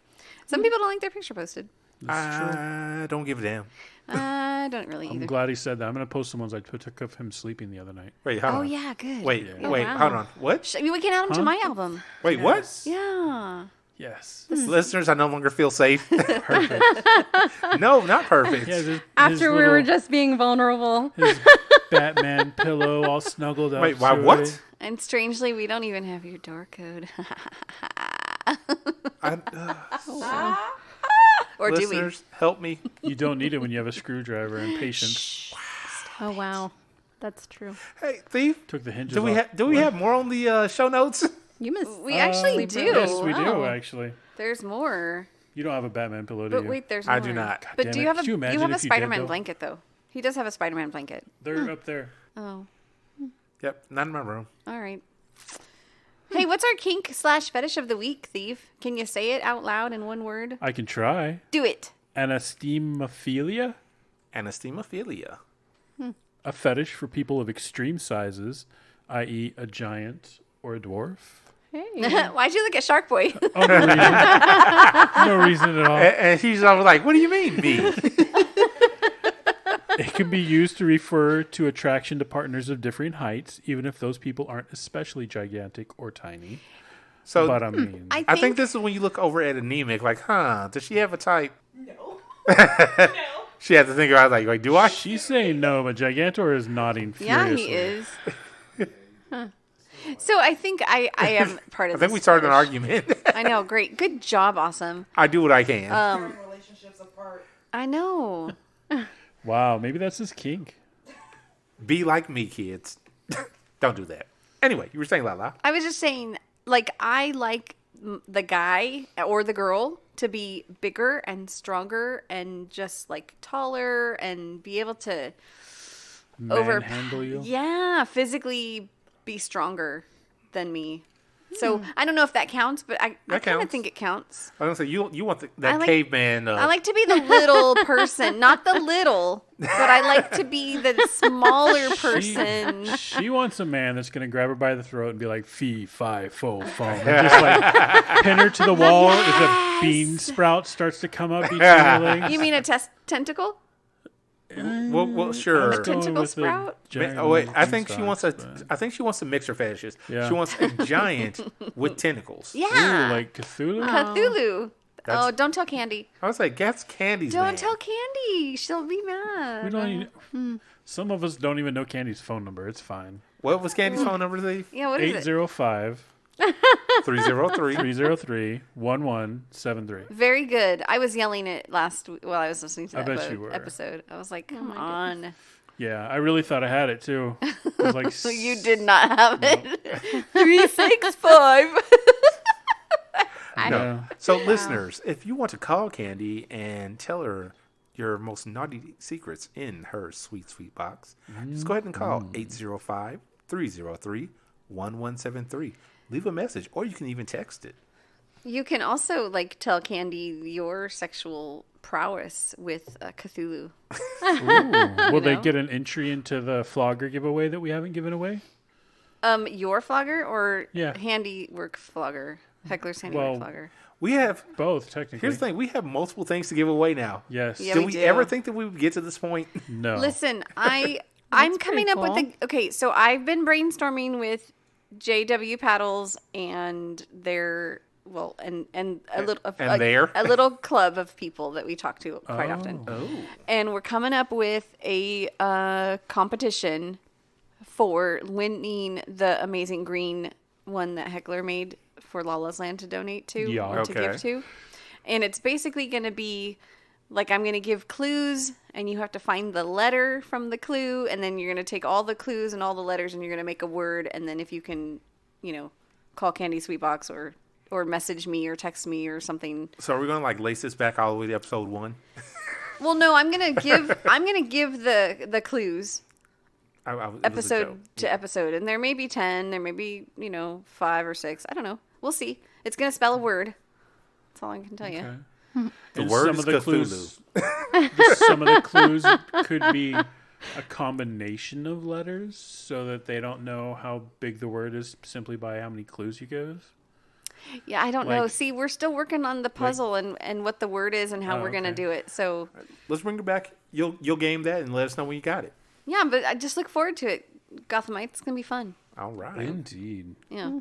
some people don't like their picture posted. I don't give a damn. I don't really I'm either. glad he said that. I'm going to post some ones I took of him sleeping the other night. Wait, hold on. Oh, yeah, good. Wait, Oh, wait, wow. hold on. What? We can add them to my album. Wait, what? Yeah. Yes. Listeners, I no longer feel safe. Perfect. No, not perfect. Yeah, his After we were little- just being vulnerable. his Batman pillow all snuggled up. Wait, why? to What? it. And strangely, we don't even have your door code. Or do we? Listeners, help me. You don't need it when you have a screwdriver and patience. Oh wow, that's true. Hey, Thief. Took the hinges Do we off. have more on the show notes? You must. We actually do. Yes, we do, Wow. actually. There's more. You don't have a Batman pillow, do But you? wait, there's more. I do not. But damn do it. you have Could you imagine you have a if you did, Spider-Man though? blanket, though? He does have a Spider-Man blanket. They're up there. Oh, Yep, not in my room. all right. Hey, what's our kink/fetish of the week, Thief? Can you say it out loud in one word? I can try. Do it. Anastemophilia, Anastemophilia. a fetish for people of extreme sizes, i.e. a giant or a dwarf. Hey. Why'd you look at Shark Boy? Oh, no reason. No reason at all. And she's always like, "What do you mean, B?" It can be used to refer to attraction to partners of differing heights, even if those people aren't especially gigantic or tiny. So, but I mean, I think this is when you look over at anemic, like, does she have a type? No. She had to think about it, like, do I? She's saying no, but Gigantor is nodding furiously. Yeah, he is. So I think I am part of I think we started an argument. I know. Great. Good job. Awesome. I do what I can. Relationships apart. I know. Wow, maybe that's his kink. Be like me, kids. Don't do that. Anyway, you were saying, Lala. I was just saying, like, I like the guy or the girl to be bigger and stronger and just, like, taller and be able to Manhandle you? Yeah, physically be stronger than me. So I don't know if that counts, but I kind of think it counts. I was going to say, you want that caveman. I like to be the little person, not the little, but I like to be the smaller person. She wants a man that's going to grab her by the throat and be like, fee, fi, fo, foam. And just like pin her to the wall as a bean sprout starts to come up between her legs. You mean a tentacle? Well, sure. A tentacle sprout? Oh wait, I think she wants a mixer fetishes. Yeah. She wants a giant with tentacles. Yeah. Ooh, like Cthulhu? Cthulhu. Oh, don't tell Candy. I was like, that's Candy's Don't man. tell Candy. She'll be mad. We don't even, some of us don't even know Candy's phone number. It's fine. What was Candy's phone number, Steve? Yeah, what is it? 805 303 303 1173. Very good. I was yelling it while I was listening to I that bet you were. episode. I was like, come on. Yeah, I really thought I had it too. I was like, So you did not have it. 365. No. So, listeners, if you want to call Candy and tell her your most naughty secrets in her sweet, sweet box, just go ahead and call 805-303-1173. Leave a message, or you can even text it. You can also like tell Candy your sexual prowess with Cthulhu. ooh, will they get an entry into the flogger giveaway that we haven't given away? Your flogger or Yeah. handiwork flogger? Heckler's handiwork flogger. We have Both, technically. Here's the thing: we have multiple things to give away now. Yes. Yeah, Did we we do. ever think that we would get to this point? No. Listen, I'm coming up with cool. okay, so I've been brainstorming with JW Paddles and their and a little a little club of people that we talk to quite often. Oh. And we're coming up with a competition for winning the amazing green one that Heckler made for Lala's Land to donate to Yeah. or to give to. And it's basically going to be like I'm going to give clues and you have to find the letter from the clue and then you're going to take all the clues and all the letters and you're going to make a word and then if you can, call Candy Sweetbox or message me or text me or something. So are we going to like lace this back all the way to episode 1? Well, no, I'm going to give the clues It was a episode joke. to episode and there may be 10, there may be, 5 or 6. I don't know. We'll see. It's going to spell a word. That's all I can tell you. Okay. The And word some is of the Cthulhu. clues, some of the clues could be a combination of letters so that they don't know how big the word is simply by how many clues you give. Yeah, I don't know. Like- See, we're still working on the puzzle and what the word is and how we're going to okay. do it. So, Let's bring it back. You'll game that and let us know when you got it. yeah, but I just look forward to it. Gothamites, it's going to be fun. All right. Indeed. Yeah.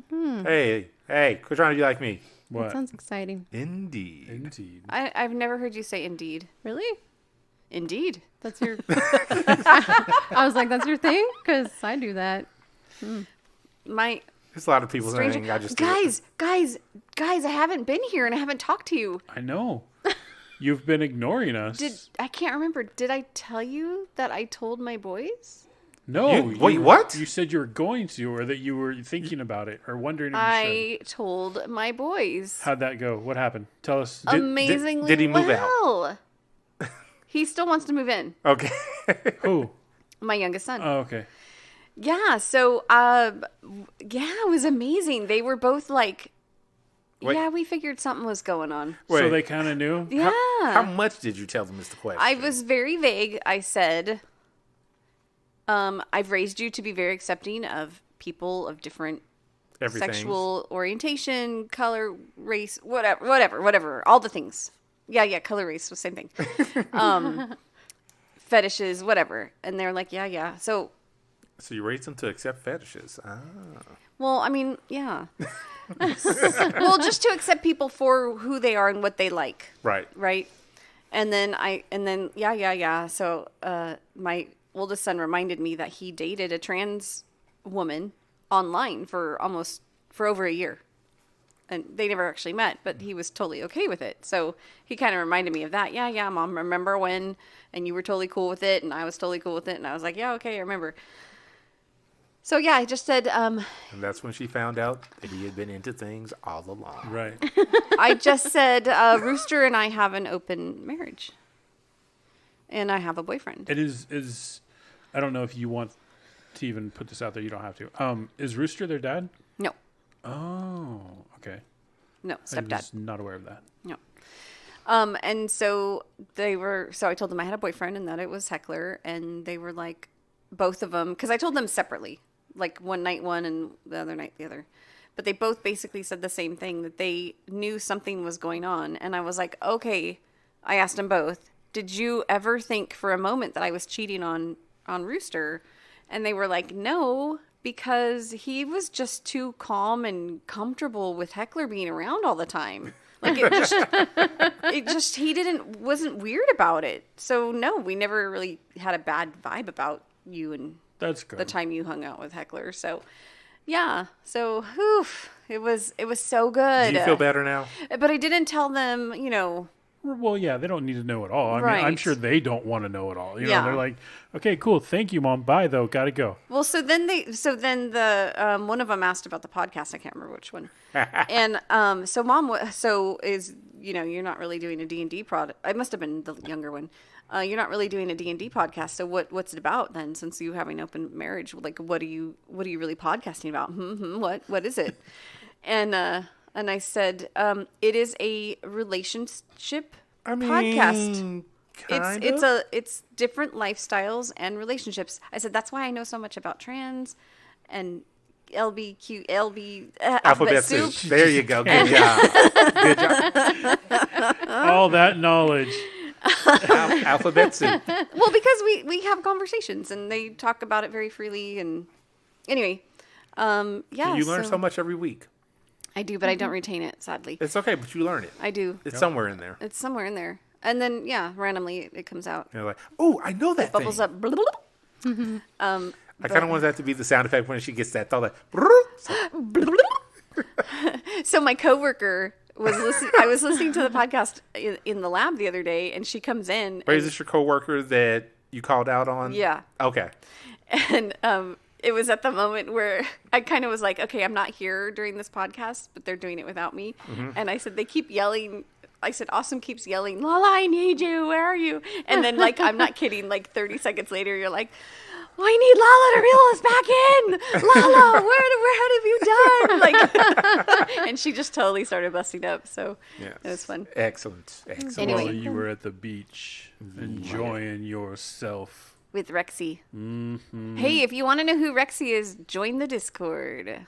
Hey, quit trying to be like me. What? That sounds exciting. Indeed. Indeed. I've never heard you say indeed. Really? Indeed. That's your. I was like, that's your thing? Because I do that. My There's a lot of people stranger. saying I just do it. Guys, I haven't been here and I haven't talked to you. I know. You've been ignoring us. I can't remember. Did I tell you that I told my boys? No. Wait, what? You said you were going to, or that you were thinking about it, or wondering if you I told my boys. should. How'd that go? What happened? Tell us. Amazingly did he move well. He still wants to move in. Okay. Who? My youngest son. Oh, okay. Yeah, so it was amazing. They were both like, Wait. yeah, we figured something was going on. Wait. So they kind of knew? Yeah. How much did you tell them is the question? I was very vague. I said, I've raised you to be very accepting of people of different Everything. sexual orientation, color, race, whatever, all the things. Yeah, color, race, the same thing. fetishes, whatever. And they're like, yeah. So you raised them to accept fetishes. Ah. well, I mean, yeah. Well, just to accept people for who they are and what they like. Right. And then yeah. So my oldest son reminded me that he dated a trans woman online for over a year. And they never actually met, but he was totally okay with it. So he kind of reminded me of that. Yeah, Mom, remember when? And you were totally cool with it, and I was totally cool with it. And I was like, yeah, okay, I remember. So yeah, I just said... and that's when she found out that he had been into things all along. Right. I just said, Rooster and I have an open marriage. And I have a boyfriend. It is I don't know if you want to even put this out there. You don't have to. Is Rooster their dad? No. Oh, okay. No, I stepdad. was not aware of that. No. And so I told them I had a boyfriend and that it was Heckler. And they were like, both of them, because I told them separately, like one night one and the other night the other. But they both basically said the same thing, that they knew something was going on. And I was like, okay, I asked them both, did you ever think for a moment that I was cheating on Rooster? And they were like, no, because he was just too calm and comfortable with Heckler being around all the time. Like he wasn't weird about it. So no, we never really had a bad vibe about you and that's good. The time you hung out with Heckler. So yeah, so it was so good. Do you feel better now? But I didn't tell them, Well, yeah, they don't need to know it all. I mean, Right. I'm sure they don't want to know it all. You know, Yeah. they're like, okay, cool. Thank you, Mom. Bye, though. Gotta go. Well, so then the one of them asked about the podcast. I can't remember which one. And so Mom, you're not really doing a D&D product. I must have been the younger one. You're not really doing a D&D podcast. So what's it about then? Since you have an open marriage, like what are you really podcasting about? What is it? And I said, it is a relationship podcast. It's different lifestyles and relationships. I said, that's why I know so much about trans and alphabet soup. There you go. Good job. Good job. All that knowledge. Alphabet soup. Well, because we have conversations and they talk about it very freely. And anyway, yeah. You learn so much every week. I do, but I don't retain it, sadly. It's okay, but you learn it. I do. It's somewhere in there. It's somewhere in there. And then, yeah, randomly it comes out. You're like, oh, I know that It bubbles thing. up. Blah, blah, blah. I kind of want that to be the sound effect when she gets that thought. Like, So my coworker was listening. I was listening to the podcast in the lab the other day, and she comes in. Wait, is this your coworker that you called out on? Yeah. Okay. And it was at the moment where I kind of was like, okay, I'm not here during this podcast, but they're doing it without me. Mm-hmm. And I said, they keep yelling. I said, Awesome keeps yelling, Lala, I need you. Where are you? And then, like, I'm not kidding. Like 30 seconds later, you're like, I need Lala to reel us back in. Lala, what have you done? Like, and she just totally started busting up. So Yes. it was fun. Excellent. Anyway. Well, you were at the beach enjoying yourself. With Rexy. Mm-hmm. Hey, if you want to know who Rexy is, join the Discord.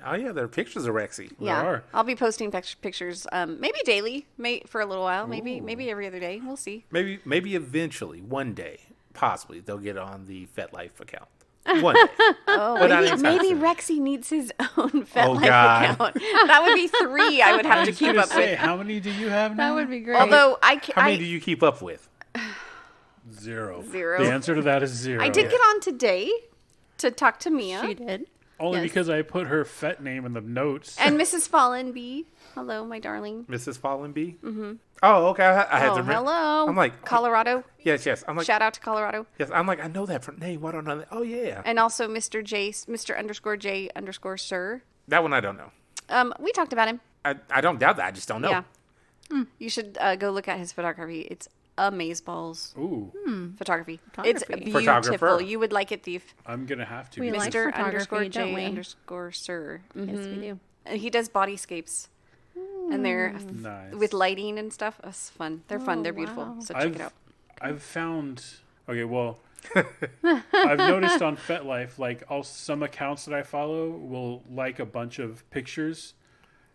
Oh, yeah, there are pictures of Rexy. Yeah, are. I'll be posting pictures, maybe daily, for a little while, maybe every other day. We'll see. Maybe eventually, one day, possibly, they'll get on the FetLife account. One day. Oh, But not anytime maybe soon. Rexy needs his own FetLife God. account. That would be 3 I would have to keep up with. How many do you have now? That would be great. Although How many do you keep up with? Zero. Zero. The answer to that is zero. I did get on today to talk to Mia she did. Only Yes. because I put her fet name in the notes. and Mrs. Fallenby. Hello, my darling. Mrs. Fallenby? Mm-hmm. Oh, okay. I had to remember. Hello. I'm like, Colorado. yes. I'm like, Shout out to Colorado. yes. I'm like, I know that from name. Why don't I know that? Oh, yeah. And also Mr. J_Sir. That one I don't know. We talked about him. I don't doubt that. I just don't know. Yeah. You should go look at his photography. It's amazeballs. Ooh, Photography. It's Photography. beautiful. Photographer. You would like it, Thief. I'm going to have to. We because like Mr. photography, don't we? _J_Sir. Yes, we do. And he does bodyscapes. And they're Nice. with lighting and stuff. It's fun. They're fun. Oh, They're beautiful. wow. So check it out. I've found. Okay, well, I've noticed on FetLife, like some accounts that I follow will like a bunch of pictures,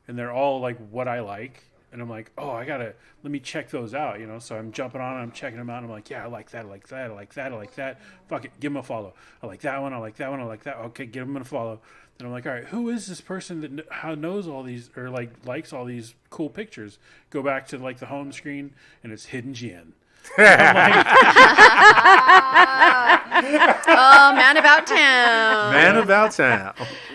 and they're all like what I like. And I'm like, oh, let me check those out, So I'm jumping on and I'm checking them out. And I'm like, yeah, I like that, I like that, I like that, I like that. Fuck it, give them a follow. I like that one, I like that one, I like that. Okay, give them a follow. And I'm like, all right, who is this person that knows all these or likes all these cool pictures? Go back to the home screen and it's Hidden Jen. Oh, man about town. Man about town.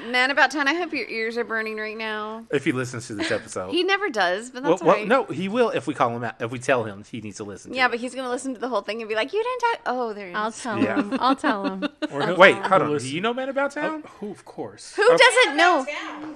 Man about town. I hope your ears are burning right now. If he listens to this episode. He never does, but that's all right. No, he will if we call him out. If we tell him he needs to listen to it. But he's going to listen to the whole thing and be like, you didn't talk. Oh, there he is. I'll tell him. I'll tell him. Wait, hold on. Do you know Man About Town? Who, of course. Who doesn't know?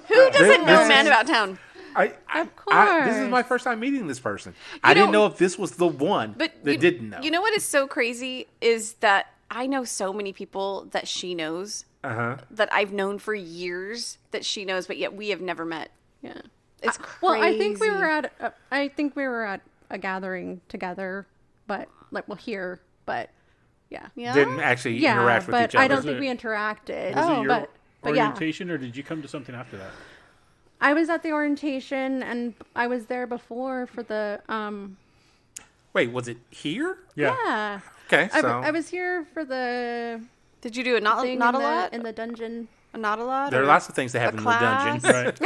Who doesn't know Man About Town? Of course. This is my first time meeting this person. I didn't know if this was the one that didn't know. You know what is so crazy is that I know so many people that she knows that I've known for years that she knows, but yet we have never met. Yeah, it's crazy. Well, I think we were at a gathering together, but here, but yeah, didn't actually interact with each other. I don't think we interacted. Was it your but orientation, or did you come to something after that? I was at the orientation, and I was there before for the. Wait, was it here? Yeah. Okay, so I was here for the. Did you do a not a lot in the dungeon? Not a lot. There are lots of things that happen in the dungeon. Right.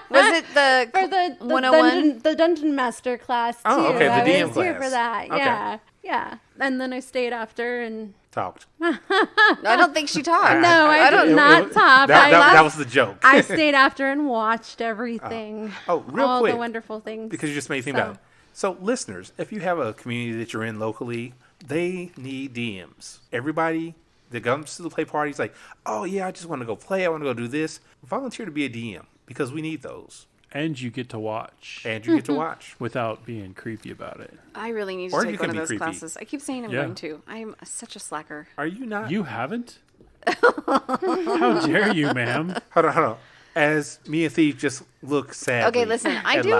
Was it the for the 101? the dungeon master class too? Oh, okay, the I DM was here class. for that. Okay. Yeah. And then I stayed after and. Talked. I don't think she talked. No, I did not talk. That was the joke. I stayed after and watched everything. Real all quick. the wonderful things. Because you just made me think about it. So, listeners, if you have a community that you're in locally, they need DMs. Everybody that comes to the play party is like, oh, yeah, I just want to go play. I want to go do this. Volunteer to be a DM because we need those. And you get to watch. Without being creepy about it. I really need to take one of those classes. I keep saying I'm going to. I'm such a slacker. Are you not? You haven't? How dare you, ma'am? Hold on. As me and Thief just look sad. Okay, listen. I do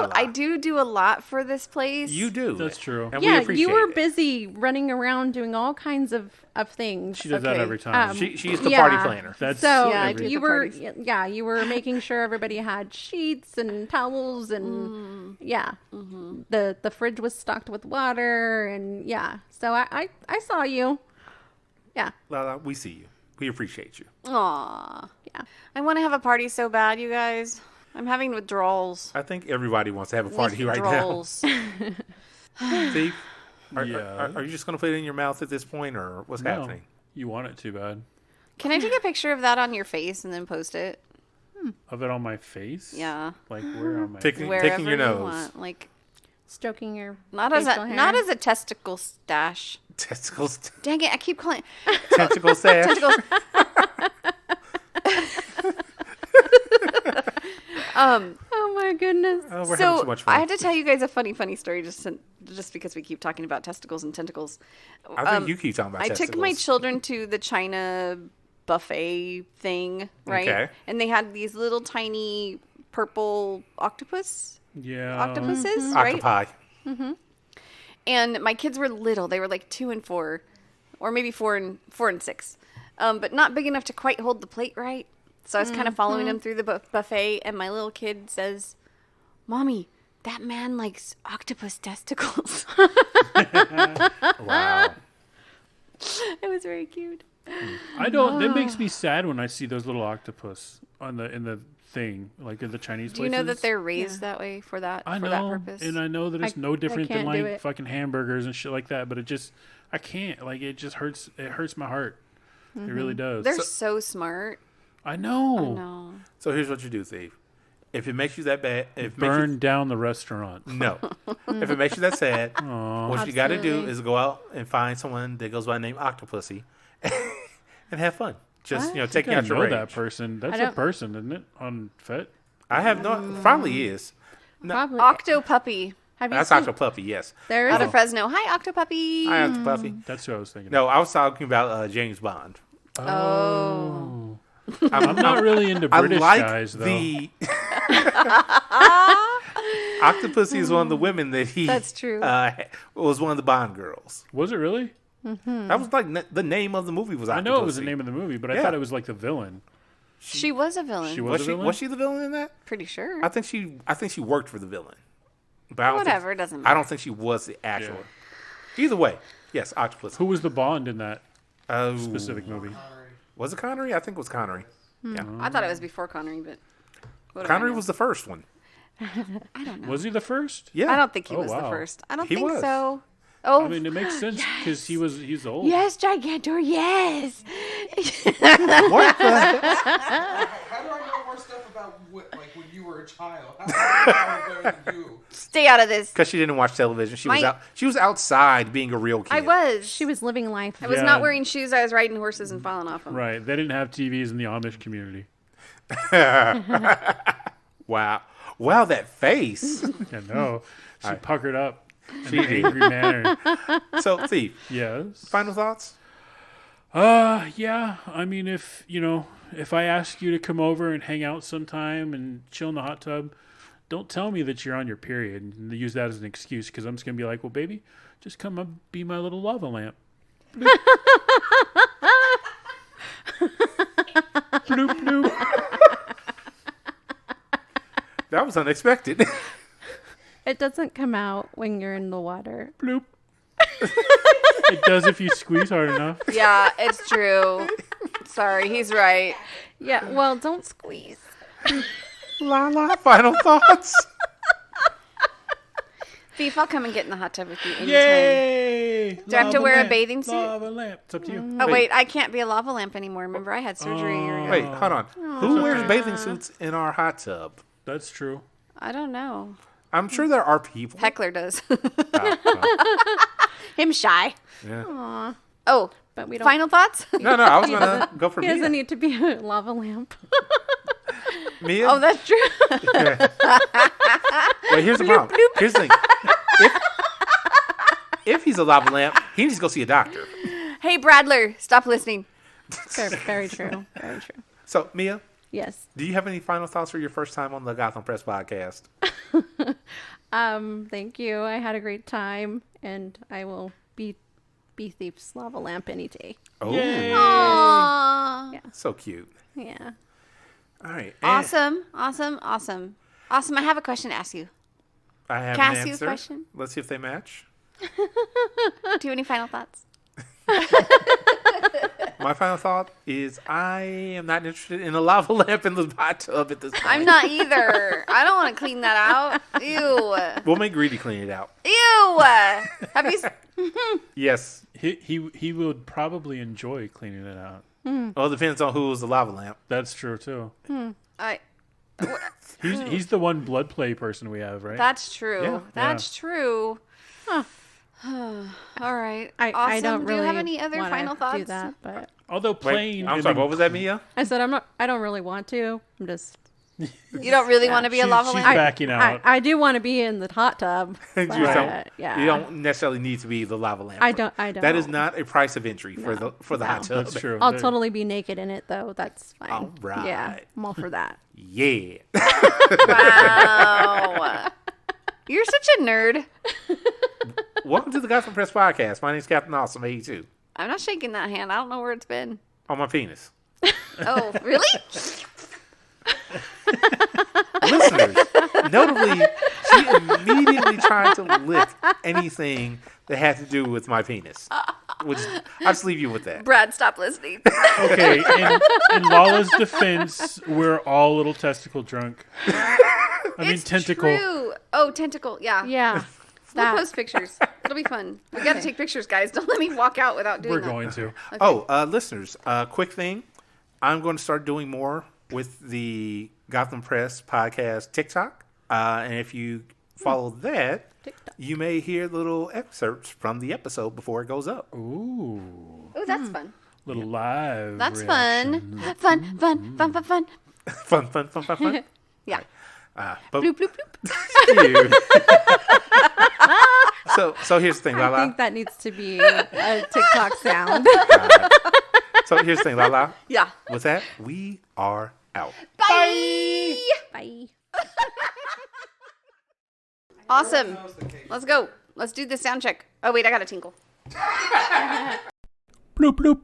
a lot for this place. You do. That's true. And we appreciate you were it. busy running around doing all kinds of things. She does that every time. She's the party planner. That's you were making sure everybody had sheets and towels and the fridge was stocked with water and so I saw you. Yeah. Lala, we see you. We appreciate you. Aw. Yeah. I want to have a party so bad, you guys. I'm having withdrawals. I think everybody wants to have a party right now. Thief, are you just going to put it in your mouth at this point, or what's happening? You want it too bad. Can I take a picture of that on your face and then post it? Of it on my face? Yeah. Like where on my Taking your you nose. want. Like stroking your not as a testicle stash. Testicles. Dang it! I keep calling tentacle stash. Tentacles. Oh my goodness. Oh, we're having so much fun. I had to tell you guys a funny story just because we keep talking about testicles and tentacles. I think you keep talking about testicles. I took my children to the China buffet thing, right? Okay. And they had these little tiny purple octopuses, right? Octopi. Mm-hmm. And my kids were little. They were like 2 and 4, or maybe 4 and 6, but not big enough to quite hold the plate right. So I was kind of following them through the buffet, and my little kid says, "Mommy, that man likes octopus testicles." Wow. It was very cute. I don't. It makes me sad when I see those little octopus in the thing, like in the Chinese places. Do you know that they're raised that way for that purpose? And I know that it's no different than like fucking hamburgers and shit like that. But I can't. Like it just hurts. It hurts my heart. It really does. They're so smart. I know. So here's what you do, Thief. If it makes you that bad, burn down the restaurant. No. If it makes you that sad, what you got to do is go out and find someone that goes by the name Octopussy and have fun. Just taking out your rage. That person. That's a person, isn't it? On FET? I have no. Probably is. No. Probably. Octopuppy. That's Octopuppy. Yes. There out of Fresno. Hi, Octopuppy. Hi, Octopuppy. That's who I was thinking. No, I was talking about James Bond. Oh. I'm not really into British guys, though. Octopussy is one of the women that he. That's true. Was one of the Bond girls. Was it really? Mm-hmm. That was like the name of the movie was Octopussy. I know it was the name of the movie, but I thought it was like the villain. She was a villain. Was she the villain in that? Pretty sure. I think she worked for the villain. But I don't Whatever, it doesn't matter. I don't think she was the actual. Either way, yes, octopus. Who was the Bond in that specific movie? Was it Connery? I think it was Connery. Yeah. I thought it was before Connery, but Connery was the first one. I don't know. Was he the first? Yeah. I don't think he Oh, was the wow. first. I don't He think was. so. Oh, I mean, it makes sense because he's old. yes, Gigantor, yes. What the? How do I know more stuff about when you were a child? How do I know better than you? Stay out of this. Because she didn't watch television. She was outside being a real kid. I was. She was living life. I was not wearing shoes. I was riding horses and falling off them. Right. They didn't have TVs in the Amish community. Wow. Wow, that face. I know. She puckered up in an angry manner. So, Thief, Yes. final thoughts? Yeah. I mean, if I ask you to come over and hang out sometime and chill in the hot tub, don't tell me that you're on your period and use that as an excuse because I'm just going to be like, well, baby, just come up, be my little lava lamp. Bloop. Bloop, bloop. That was unexpected. It doesn't come out when you're in the water. Bloop. It does if you squeeze hard enough. Yeah, it's true. Sorry, he's right. Yeah, well, don't squeeze. Lala, final thoughts? Thief, I'll come and get in the hot tub with you anytime. Yay! Do I have to wear a bathing suit? Lava lamp. It's up to you. Oh, wait, I can't be a lava lamp anymore. Remember, I had surgery. Wait, hold on. Who wears bathing suits in our hot tub? That's true. I don't know. I'm sure there are people. Heckler does. Oh, Him shy. yeah. Oh, But we don't. final thoughts? No, I was going to go for He doesn't Mia. need to be a lava lamp. Mia? Oh, that's true. Wait, here's the problem. Here's the thing. If he's a lava lamp, he needs to go see a doctor. Hey, Bradler, stop listening. Very true. Very true. So, Mia, Yes. do you have any final thoughts for your first time on the Gotham Press Podcast? Thank you. I had a great time, and I will be Thief's lava lamp any day. Oh, Aww. so cute. Yeah. All right. and Awesome. I have a question to ask you. I have Can I an ask you a answer. question? Let's see if they match. Do you have any final thoughts? My final thought is I am not interested in a lava lamp in the hot tub at this point. I'm not either. I don't want to clean that out. Ew. We'll make Greedy clean it out. Ew. Have you? Yes. He would probably enjoy cleaning it out. Well, it depends on who was the lava lamp. That's true too. He's the one blood play person we have, right? That's true. Yeah. That's true. All right. I Awesome. don't Do really you have any other wanna final thoughts? do that, but Although Wait, playing, I'm sorry, what was that, Mia? I said I don't really want to. I'm just. You don't really want to be a lava she's lamp? backing out. I do want to be in the hot tub. You But, don't- yeah. You don't necessarily need to be the lava lamp. I don't. That is not a price of entry for the hot tub. That's true. I'll There- totally be naked in it though. That's fine. All right. Yeah, I'm all for that. Yeah. Wow. You're such a nerd. Welcome to the Gotham Press Podcast. My name's Captain Awesome 82. I'm not shaking that hand. I don't know where it's been. On my penis. Oh, really? Listeners, notably, she immediately tried to lick anything that had to do with my penis. Which I'll just leave you with that. Brad, stop listening. Okay, in Lala's defense, we're all a little testicle drunk. It's tentacle. true. Oh, tentacle. Yeah. Yeah. We'll post pictures. It'll be fun. We got to take pictures, guys. Don't let me walk out without doing We're that. going to. Oh, listeners, quick thing. I'm going to start doing more with the Gotham Press Podcast TikTok. And if you follow that, you may hear little excerpts from the episode before it goes up. Ooh, Oh, that's fun. little live. That's reaction. fun. Fun. Fun. Yeah. But Bloop, bloop, bloop. so here's the thing, I Lala. think that needs to be a TikTok sound. So here's the thing, Lala. Yeah. With that, we are out. Bye. Bye. Awesome. Let's go. Let's do the sound check. Oh, wait, I got to tinkle. Bloop bloop.